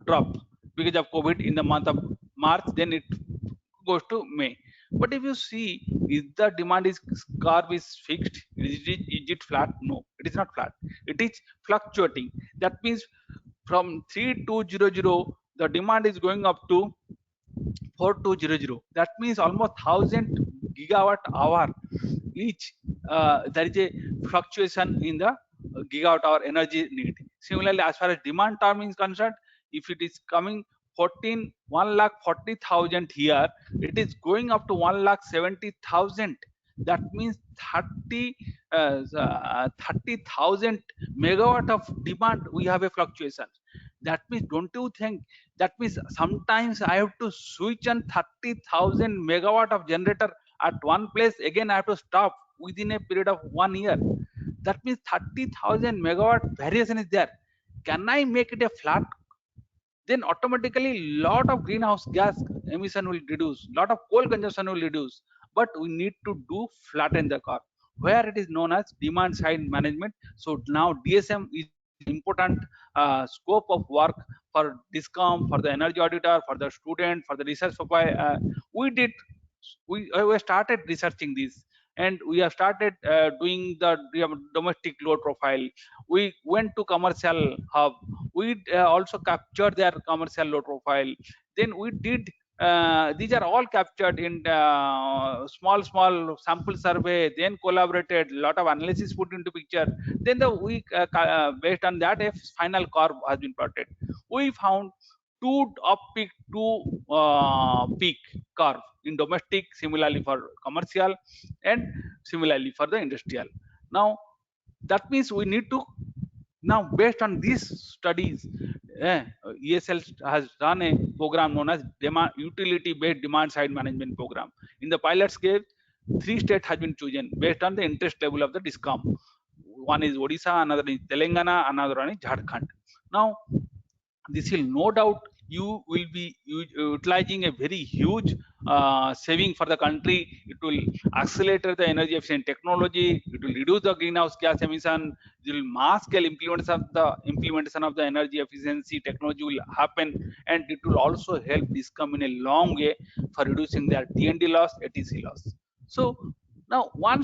drop because of COVID in the month of March, then it goes to May. But if you see, is the demand is curve is fixed? Is it flat? No, it is not flat. It is fluctuating. That means from 3200, the demand is going up to 4200. That means almost 1000 gigawatt hour each. There is a fluctuation in the gigawatt hour energy need. Similarly, as far as demand term is concerned, if it is coming 1,40,000 here, it is going up to 1,70,000. That means 30,000 megawatt of demand we have a fluctuation. That means, don't you think, that means sometimes I have to switch on 30,000 megawatt of generator at one place, again I have to stop within a period of 1 year. That means 30,000 megawatt variation is there. Can I make it a flat? Then automatically lot of greenhouse gas emission will reduce, lot of coal consumption will reduce. But we need to do flatten the curve, where it is known as demand side management. So now DSM is important scope of work for DISCOM, for the energy auditor, for the student, for the research supply. We did we started researching this, and we have started doing the domestic load profile. We went to commercial hub. We also captured their commercial load profile. Then we did these are all captured in small sample survey, then collaborated, lot of analysis put into picture. Then based on that, a final curve has been plotted. We found two up peak, two peak curve in domestic, similarly for commercial, and similarly for the industrial. Now that means we need to, now based on these studies, ESL has done a program known as utility based demand side management program. In the pilot scale, 3 states has been chosen based on the interest level of the DISCOM. One is Odisha, another is Telangana, another one is Jharkhand. Now this will no doubt you will be utilizing a very huge saving for the country. It will accelerate the energy efficient technology. It will reduce the greenhouse gas emission. It will mass scale implementation of the energy efficiency technology will happen, and it will also help this come in a long way for reducing their TND loss, ATC loss. So now one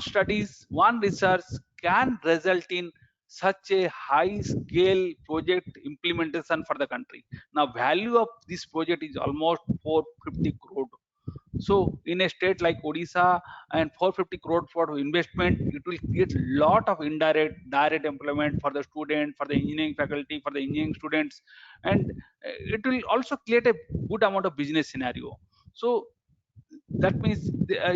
research can result in such a high scale project implementation for the country. Now value of this project is almost 450 crore. So in a state like Odisha, and 450 crore for investment, it will create lot of indirect direct employment for the student, for the engineering faculty, for the engineering students, and it will also create a good amount of business scenario. So that means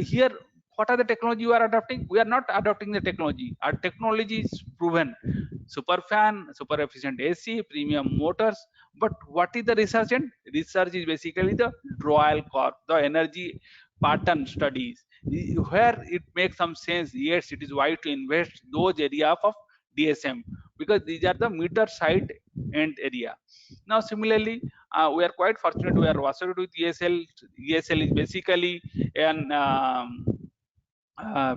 here, what are the technology you are adopting? We are not adopting the technology. Our technology is proven: super fan, super efficient AC, premium motors. But what is the research? And research is basically the Royal Corp, the energy pattern studies, where it makes some sense. Yes, it is wise to invest those area of DSM, because these are the meter side end area. Now similarly, we are quite fortunate. We are associated with ESL. ESL is basically an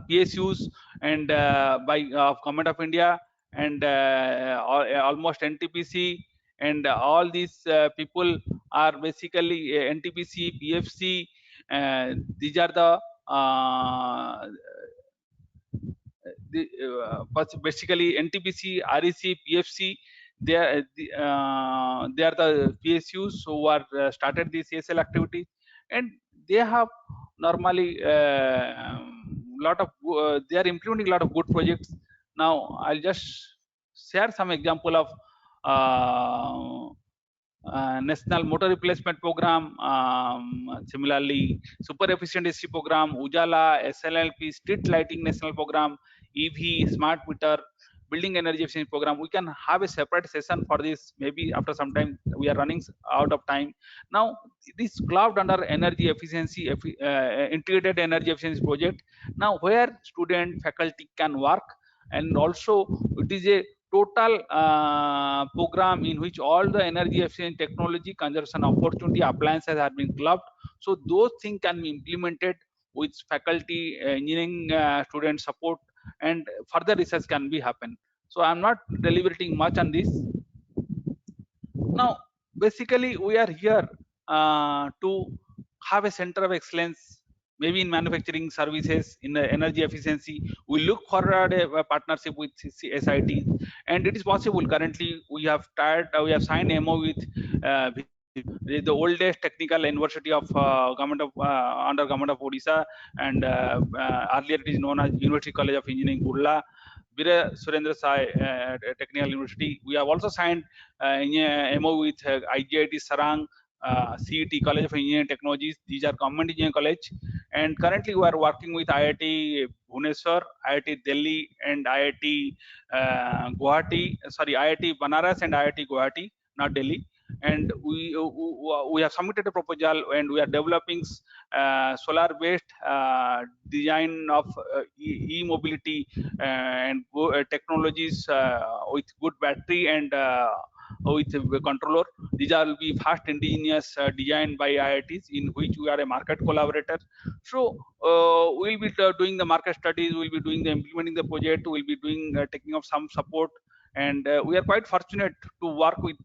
PSUs and by Government of India, and almost NTPC, and all these people are basically NTPC, PFC. These are basically NTPC, REC, PFC. They are the PSUs who are started this ESL activity, and they have normally lot of they are implementing a lot of good projects. Now I'll just share some example of National Motor Replacement Program, similarly Super Efficient AC Program, Ujala, SLLP, Street Lighting National Program, EV, Smart Meter, Building Energy Efficiency Program. We can have a separate session for this. Maybe after some time, we are running out of time. Now, this clubbed under energy efficiency, integrated energy efficiency project. Now, where student, faculty can work, and also it is a total program in which all the energy efficient technology conservation opportunity appliances have been clubbed. So those things can be implemented with faculty, engineering student support, and further research can be happen. So I'm not deliberating much on this. Now basically we are here to have a center of excellence, maybe in manufacturing services, in the energy efficiency. We look forward a partnership with SIT, and it is possible. Currently we have signed MO with the oldest technical university of government of under government of Odisha, and earlier it is known as University College of Engineering, Burla. Veera Surendra Sai Technical University. We have also signed MO with IGIT Sarang, CET College of Engineering Technologies. These are government engineering college, and currently we are working with IIT Bhubaneswar, IIT Delhi, and IIT Guwahati. Sorry, IIT Banaras and IIT Guwahati, not Delhi. and we have submitted a proposal, and we are developing solar based design of e-mobility and technologies with good battery and with a controller. These are will be fast indigenous designed by IITs, in which we are a market collaborator. So we'll be doing the market studies, we'll be doing the implementing the project, we'll be doing taking of some support, and we are quite fortunate to work with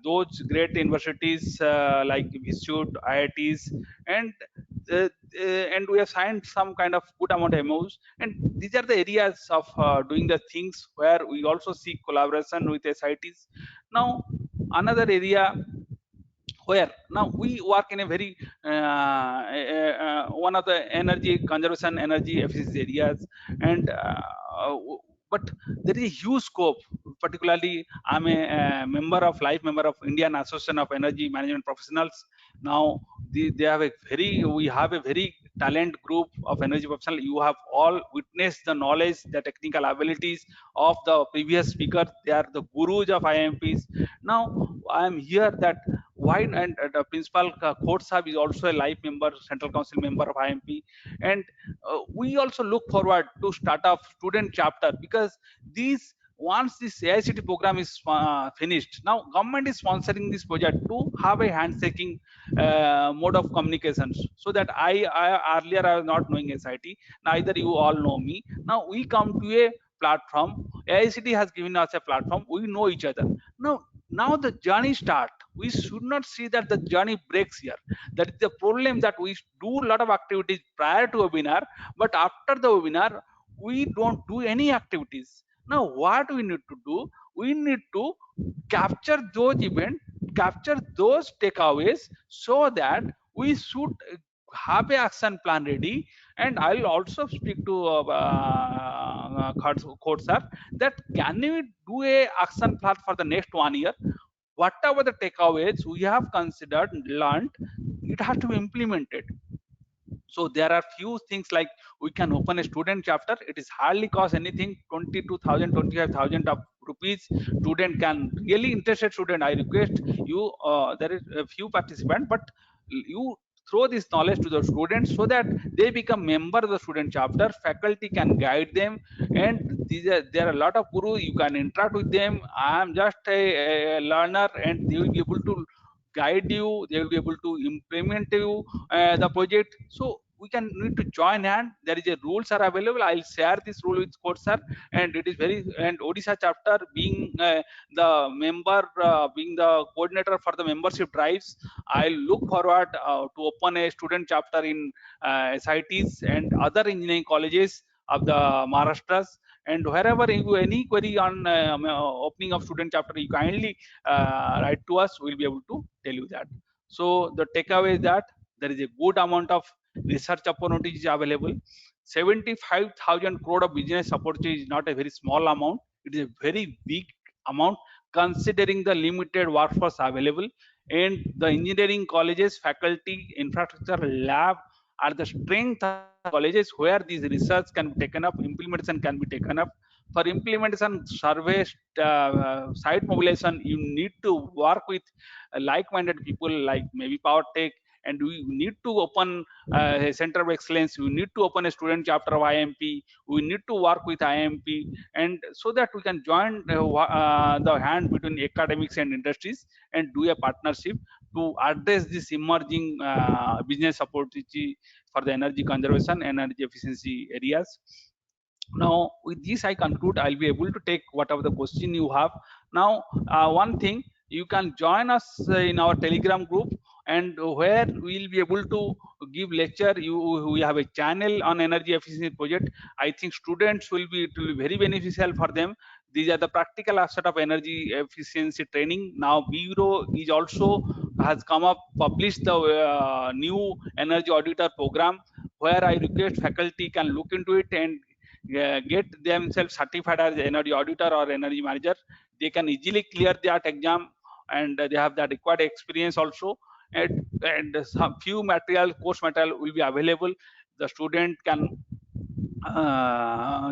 those great universities like Institute, IITs, and and we have signed some kind of good amount of MOUs, and these are the areas of doing the things where we also seek collaboration with SITs. Now, another area where now we work in a very one of the energy conservation, energy efficiency areas, and but there is a huge scope. Particularly, I'm a, member of life member of Indian Association of Energy Management Professionals. Now they have a very, we have a very talent group of energy professionals. You have all witnessed the knowledge, the technical abilities of the previous speakers. They are the gurus of IMPs. Now I am here that why, and the principal Khot Sahab is also a life member, Central Council member of IMP, and we also look forward to start up student chapter, because these, once this AICT program is finished, now government is sponsoring this project to have a handshaking mode of communications, so that I earlier I was not knowing SIT, neither you all know me. Now we come to a platform. AICT has given us a platform. We know each other. Now the journey start. We should not see that the journey breaks here. That is the problem, that we do a lot of activities prior to webinar, but after the webinar we don't do any activities. Now what we need to do, we need to capture those events, capture those takeaways, so that we should have a action plan ready. And I'll also speak to Khot sir, that can we do a action plan for the next 1 year. Whatever the takeaways we have considered, learned, it has to be implemented. So there are few things like, we can open a student chapter. It is hardly cost anything, 22,000, 25,000 of rupees. Student can, really interested student, I request you, there is a few participants, but you throw this knowledge to the students, so that they become member of the student chapter. Faculty can guide them, and there are a lot of gurus, you can interact with them. I am just a learner, and they will be able to guide you, they will be able to implement you the project. So we can need to join hand. There is a rules are available. I'll share this rule with Coach sir, and it is very, and Odisha chapter being the member, being the coordinator for the membership drives, I'll look forward to open a student chapter in SITs and other engineering colleges of the Maharashtra's. And wherever you any query on opening of student chapter, you kindly write to us. We'll be able to tell you that. So the takeaway is that there is a good amount of research opportunities available. 75,000 crore of business opportunity is not a very small amount. It is a very big amount, considering the limited workforce available, and the engineering colleges, faculty, infrastructure, lab are the strength of colleges where these research can be taken up, implementation can be taken up. For implementation, survey, site mobilization, you need to work with like-minded people, like maybe PowerTech, and we need to open a center of excellence. We need to open a student chapter of IMP. We need to work with IMP, and so that we can join the hand between academics and industries, and do a partnership to address this emerging business opportunity for the energy conservation, energy efficiency areas. Now with this I conclude. I'll be able to take whatever the question you have. Now one thing, you can join us in our Telegram group, and where we'll be able to give lecture. We have a channel on energy efficiency project. I think students will be, it will be very beneficial for them. These are the practical aspect of energy efficiency training. Now Bureau is also has come up, published the new energy auditor program, where I request faculty can look into it and get themselves certified as energy auditor or energy manager. They can easily clear that exam, and they have that required experience also. And some few material, course material will be available. The student can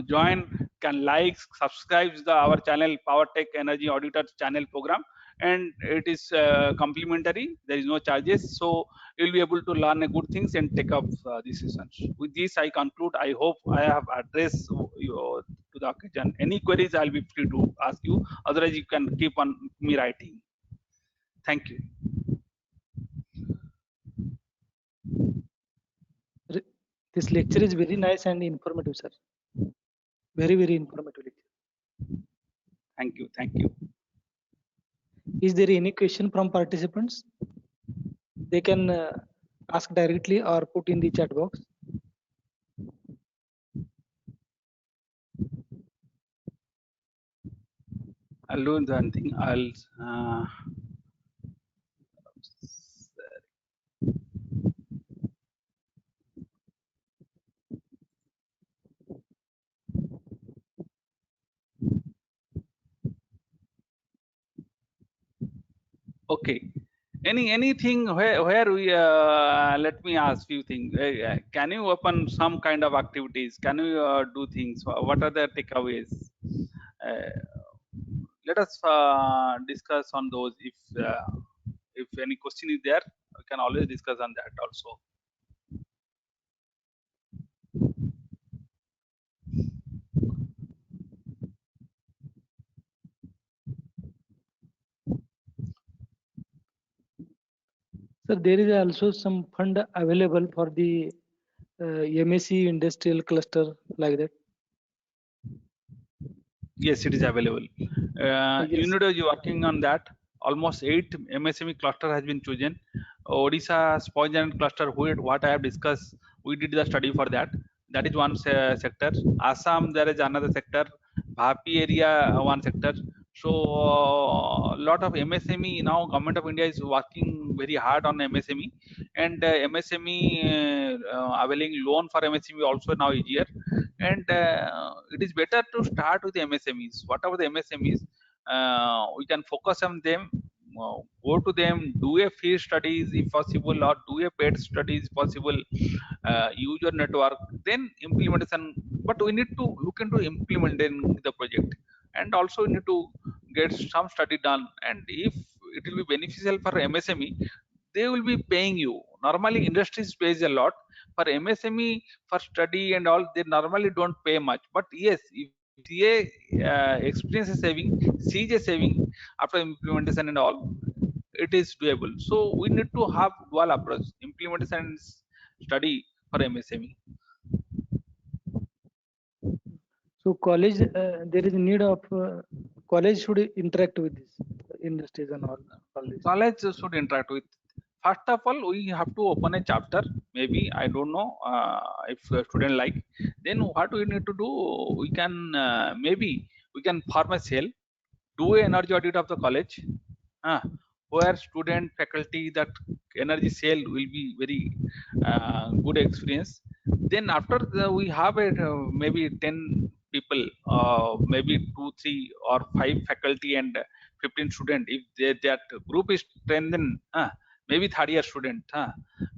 join, can like, subscribe our channel, PowerTech Energy Auditors channel program, and it is complimentary. There is no charges, so you'll be able to learn a good things and take up decisions. With this I conclude. I hope I have addressed your to the occasion. Any queries, I'll be free to ask you, otherwise you can keep on me writing. Thank you. This lecture is very nice and informative, sir. Very informative lecture. Thank you. Thank you. Is there any question from participants? They can ask directly or put in the chat box. I'll do one thing. I'll okay. Anything where we let me ask few things. Can you open some kind of activities? Can you do things? What are the takeaways? Let us discuss on those. If any question is there, we can always discuss on that also. Sir, there is also some fund available for the MSc industrial cluster like that. Yes, it is available. Yes. Unit is working on that. Almost 8 MSME cluster has been chosen. Odisha sponge and cluster, what I have discussed, we did the study for that. That is one sector. Assam, there is another sector. Bhapi area, one sector. So lot of MSME now. Government of India is working very hard on MSME, and MSME availing loan for MSME also now easier. And it is better to start with the MSMEs. Whatever the MSMEs, we can focus on them, go to them, do a field studies if possible, or do a paid studies if possible, use your network, then implementation. But we need to look into implementing the project, and also we need to get some study done. And if it will be beneficial for MSME, they will be paying you. Normally industries pays a lot. For MSME, for study and all, they normally don't pay much. But yes, if TA experience a saving, sees a saving after implementation and all, it is doable. So we need to have dual approach, implementation and study for MSME. So college, there is a need of college should interact with this industries and all this. College should interact with. First of all, we have to open a chapter. Maybe I don't know if a student like. Then what we need to do? We can maybe we can form a cell, do an energy audit of the college, where student, faculty, that energy cell will be very good experience. Then after we have a maybe 10 people, maybe 2, 3, or 5 faculty and 15 student. If that group is 10, then maybe third year student,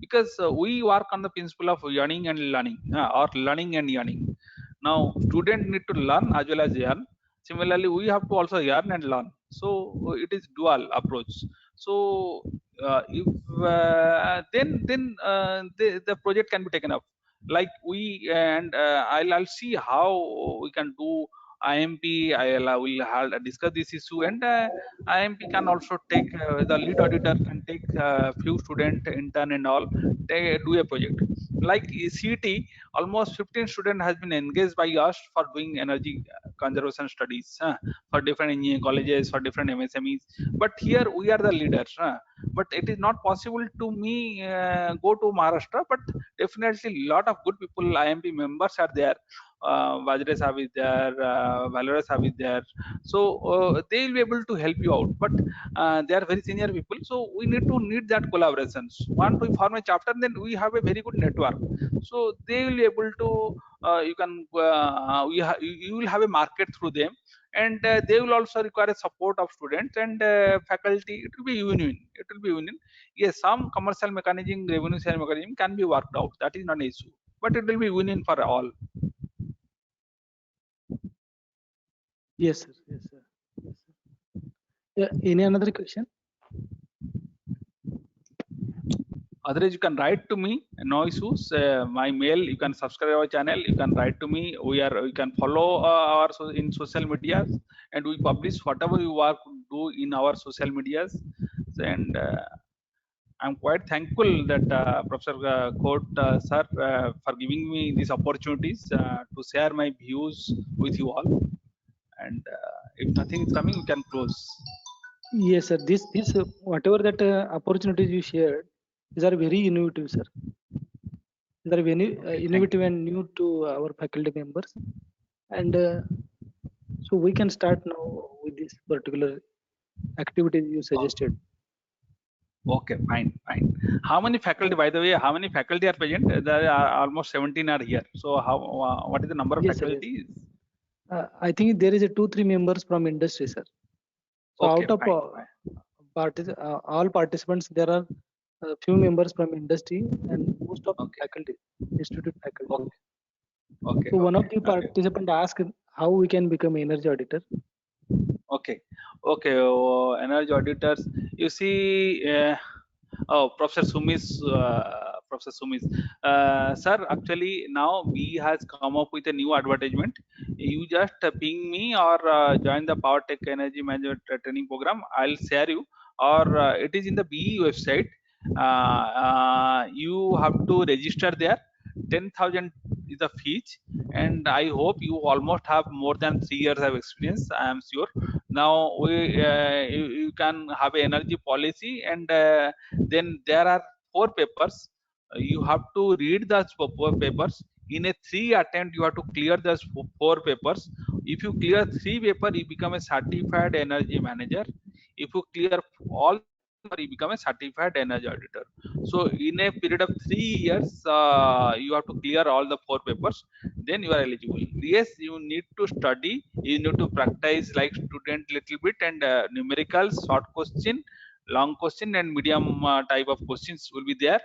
because we work on the principle of yearning and learning, or learning and yearning. Now student need to learn as well as learn. Similarly, we have to also learn and learn. So it is dual approach. So if then the project can be taken up. Like we, and I'll see how we can do IMP. I will have discuss this issue, and IMP can also take the lead auditor can take few student intern and all. They do a project like CET. Almost 15 student has been engaged by us for doing energy conservation studies for different engineering colleges, for different MSMEs. But here we are the leaders. But it is not possible to me go to Maharashtra. But definitely lot of good people, IMP members are there. Vajre Saab is there, Valora Saab is there. So they will be able to help you out. But they are very senior people. So we need that collaborations. Once we form a chapter, then we have a very good network. So they will be able to you can you will have a market through them, and they will also require a support of students and faculty. It will be union. It will be union. Yes, some commercial mechanism, revenue share mechanism can be worked out. That is not an issue. But it will be union for all. Yes, sir. Yes, sir. Yes, sir. Yeah, any another question? Otherwise, you can write to me. No issues. My mail. You can subscribe our channel. You can write to me. You can follow our in social medias, and we publish whatever we work do in our social medias. And I'm quite thankful that Professor Court sir for giving me these opportunities to share my views with you all. And if nothing is coming, we can close. Yes, sir. This whatever that opportunities you shared, these are very innovative, sir. They are very innovative and new to our faculty members, and so we can start now with this particular activity you suggested. Okay, fine. How many faculty, by the way, how many faculty are present? There are almost 17 are here. So how, what is the number of Yes, sir, yes. faculties? I think there is a 2-3 members from industry, sir. So Okay, out of fine. all participants, there are a few members from industry and most of faculty, institute faculty. Okay. So one of the participant asked how we can become energy auditor. Okay. Energy auditors. You see, Professor Sumis, sir. Actually, now we has come up with a new advertisement. You just ping me or join the Power Tech Energy Management Training Program. I'll share you, or it is in the BE website. You have to register there. 10,000 is the fees, and I hope you almost have more than 3 years of experience. I am sure. Now you can have an energy policy, and then there are 4 papers. You have to read those 4 papers. In a 3 attempt, you have to clear those 4 papers. If you clear 3 papers, you become a certified energy manager. If you clear all, you become a certified energy auditor. So in a period of 3 years, you have to clear all the 4 papers. Then you are eligible. Yes, you need to study. You need to practice like student little bit, and numerical, short question, long question, and medium type of questions will be there.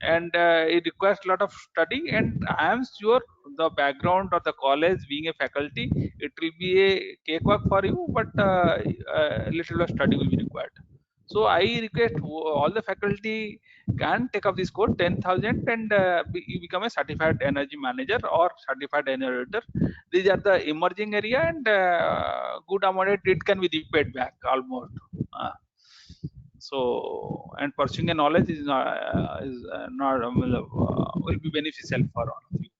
And it requires a lot of study. And I am sure the background of the college, being a faculty, it will be a cakewalk for you. But a little bit of study will be required. So I request all the faculty can take up this course, 10,000, and you become a certified energy manager or certified energy auditor. These are the emerging area, and good amount it can be repaid back almost. So, and pursuing a knowledge is not will be beneficial for all of you.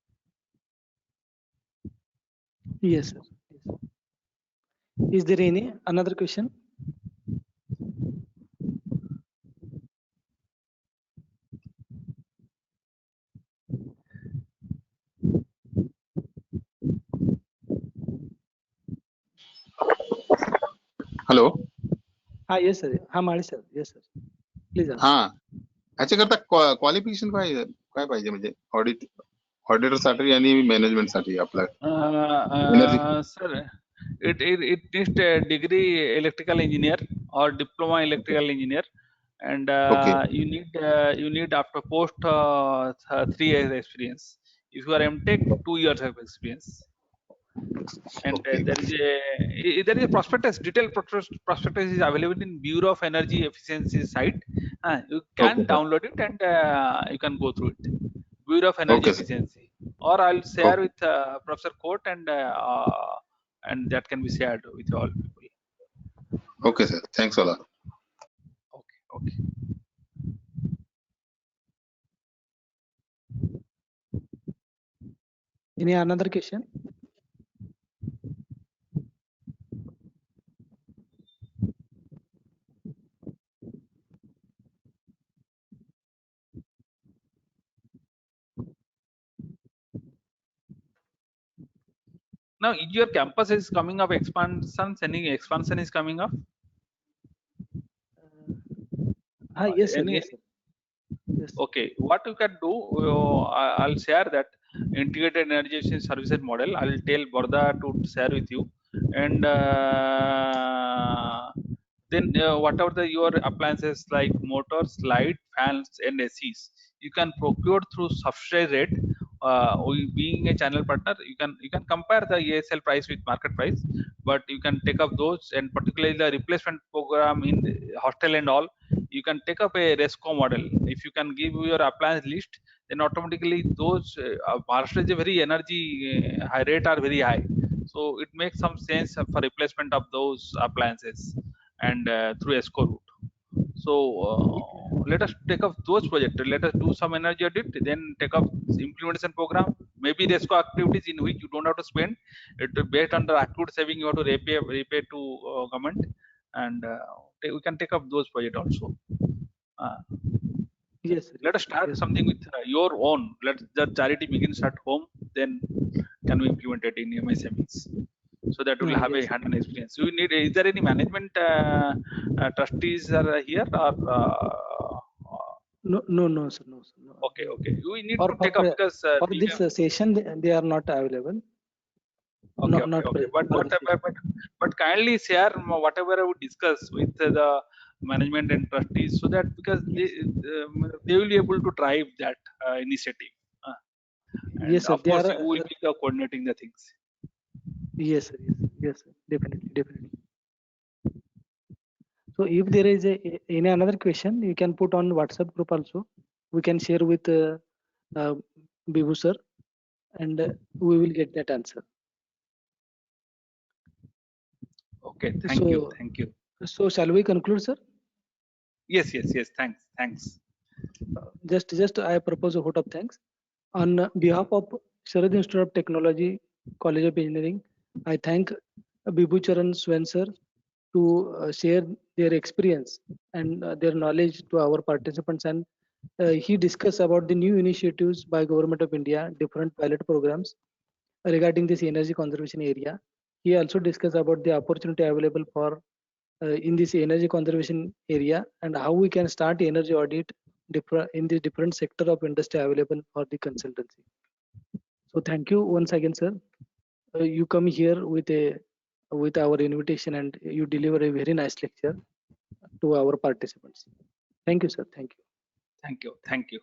Yes, sir. Yes. Is there any another question? Hello. हा yes sir. हा माळी sir. Yes sir. Please. हा, याच्याकरता qualification काय पाहिजे म्हणजे auditor साठी आणि management साठी आपला sir, it needs a degree electrical engineer or diploma electrical engineer, and you need after post 3 years experience. If you are MTech, 2 years of experience. And there is a prospectus, detailed prospectus is available in Bureau of Energy Efficiency site. You can download it, and you can go through it. Bureau of Energy Efficiency, or I'll share with Professor Court, and that can be shared with all people. Okay, sir. Thanks a lot. Okay. Any another question? Now your campus is coming up expansion. Any expansion is coming up? Yes, sir. Yes, sir. Yes. Okay, what you can do, I'll share that integrated energy services model. I'll tell Borda to share with you, and then whatever your appliances like motors, light, fans, and ACs, you can procure through subsidy rate we being a channel partner, you can compare the ESL price with market price, but you can take up those, and particularly the replacement program in the hostel and all, you can take up a RESCO model. If you can give your appliance list, then automatically those Maharashtra is a very energy high rate are very high, so it makes some sense for replacement of those appliances and through ESCO route. So let us take up those projects. Let us do some energy audit, then take up implementation program. Maybe RESCO activities in which you don't have to spend. It based on the accrued saving you have to repay to government, and we can take up those projects also. Yes, sir. Let us start Yes. something with your own. Let the charity begins at home, then can we implement it in MSMEs? So that will have yes, a sir. hand-on experience. You need. Is there any management trustees are here or? No, no, sir, no, sir, no. Okay. We need For to take up because for this session, they are not available. Okay. Not But for this session. but kindly share whatever we discuss with the management and trustees, so that because they will be able to drive that initiative. And Yes, sir. of They course, are. you will be coordinating the things. Yes, sir. Yes, sir. Definitely. So if there is any another question, you can put on WhatsApp group also. We can share with Bibu sir, and we will get that answer. Okay. Thank you. So shall we conclude, sir? Yes. Thanks. Just I propose a vote of thanks on behalf of Sharad Institute of Technology, College of Engineering. I thank Bibu Charan Swen sir to share their experience and their knowledge to our participants, and he discussed about the new initiatives by Government of India, different pilot programs regarding this energy conservation area. He also discussed about the opportunity available for in this energy conservation area and how we can start energy audit in the different sector of industry available for the consultancy. So thank you once again, sir. You come here with our invitation and you deliver a very nice lecture to our participants. Thank you, sir. Thank you. Thank you.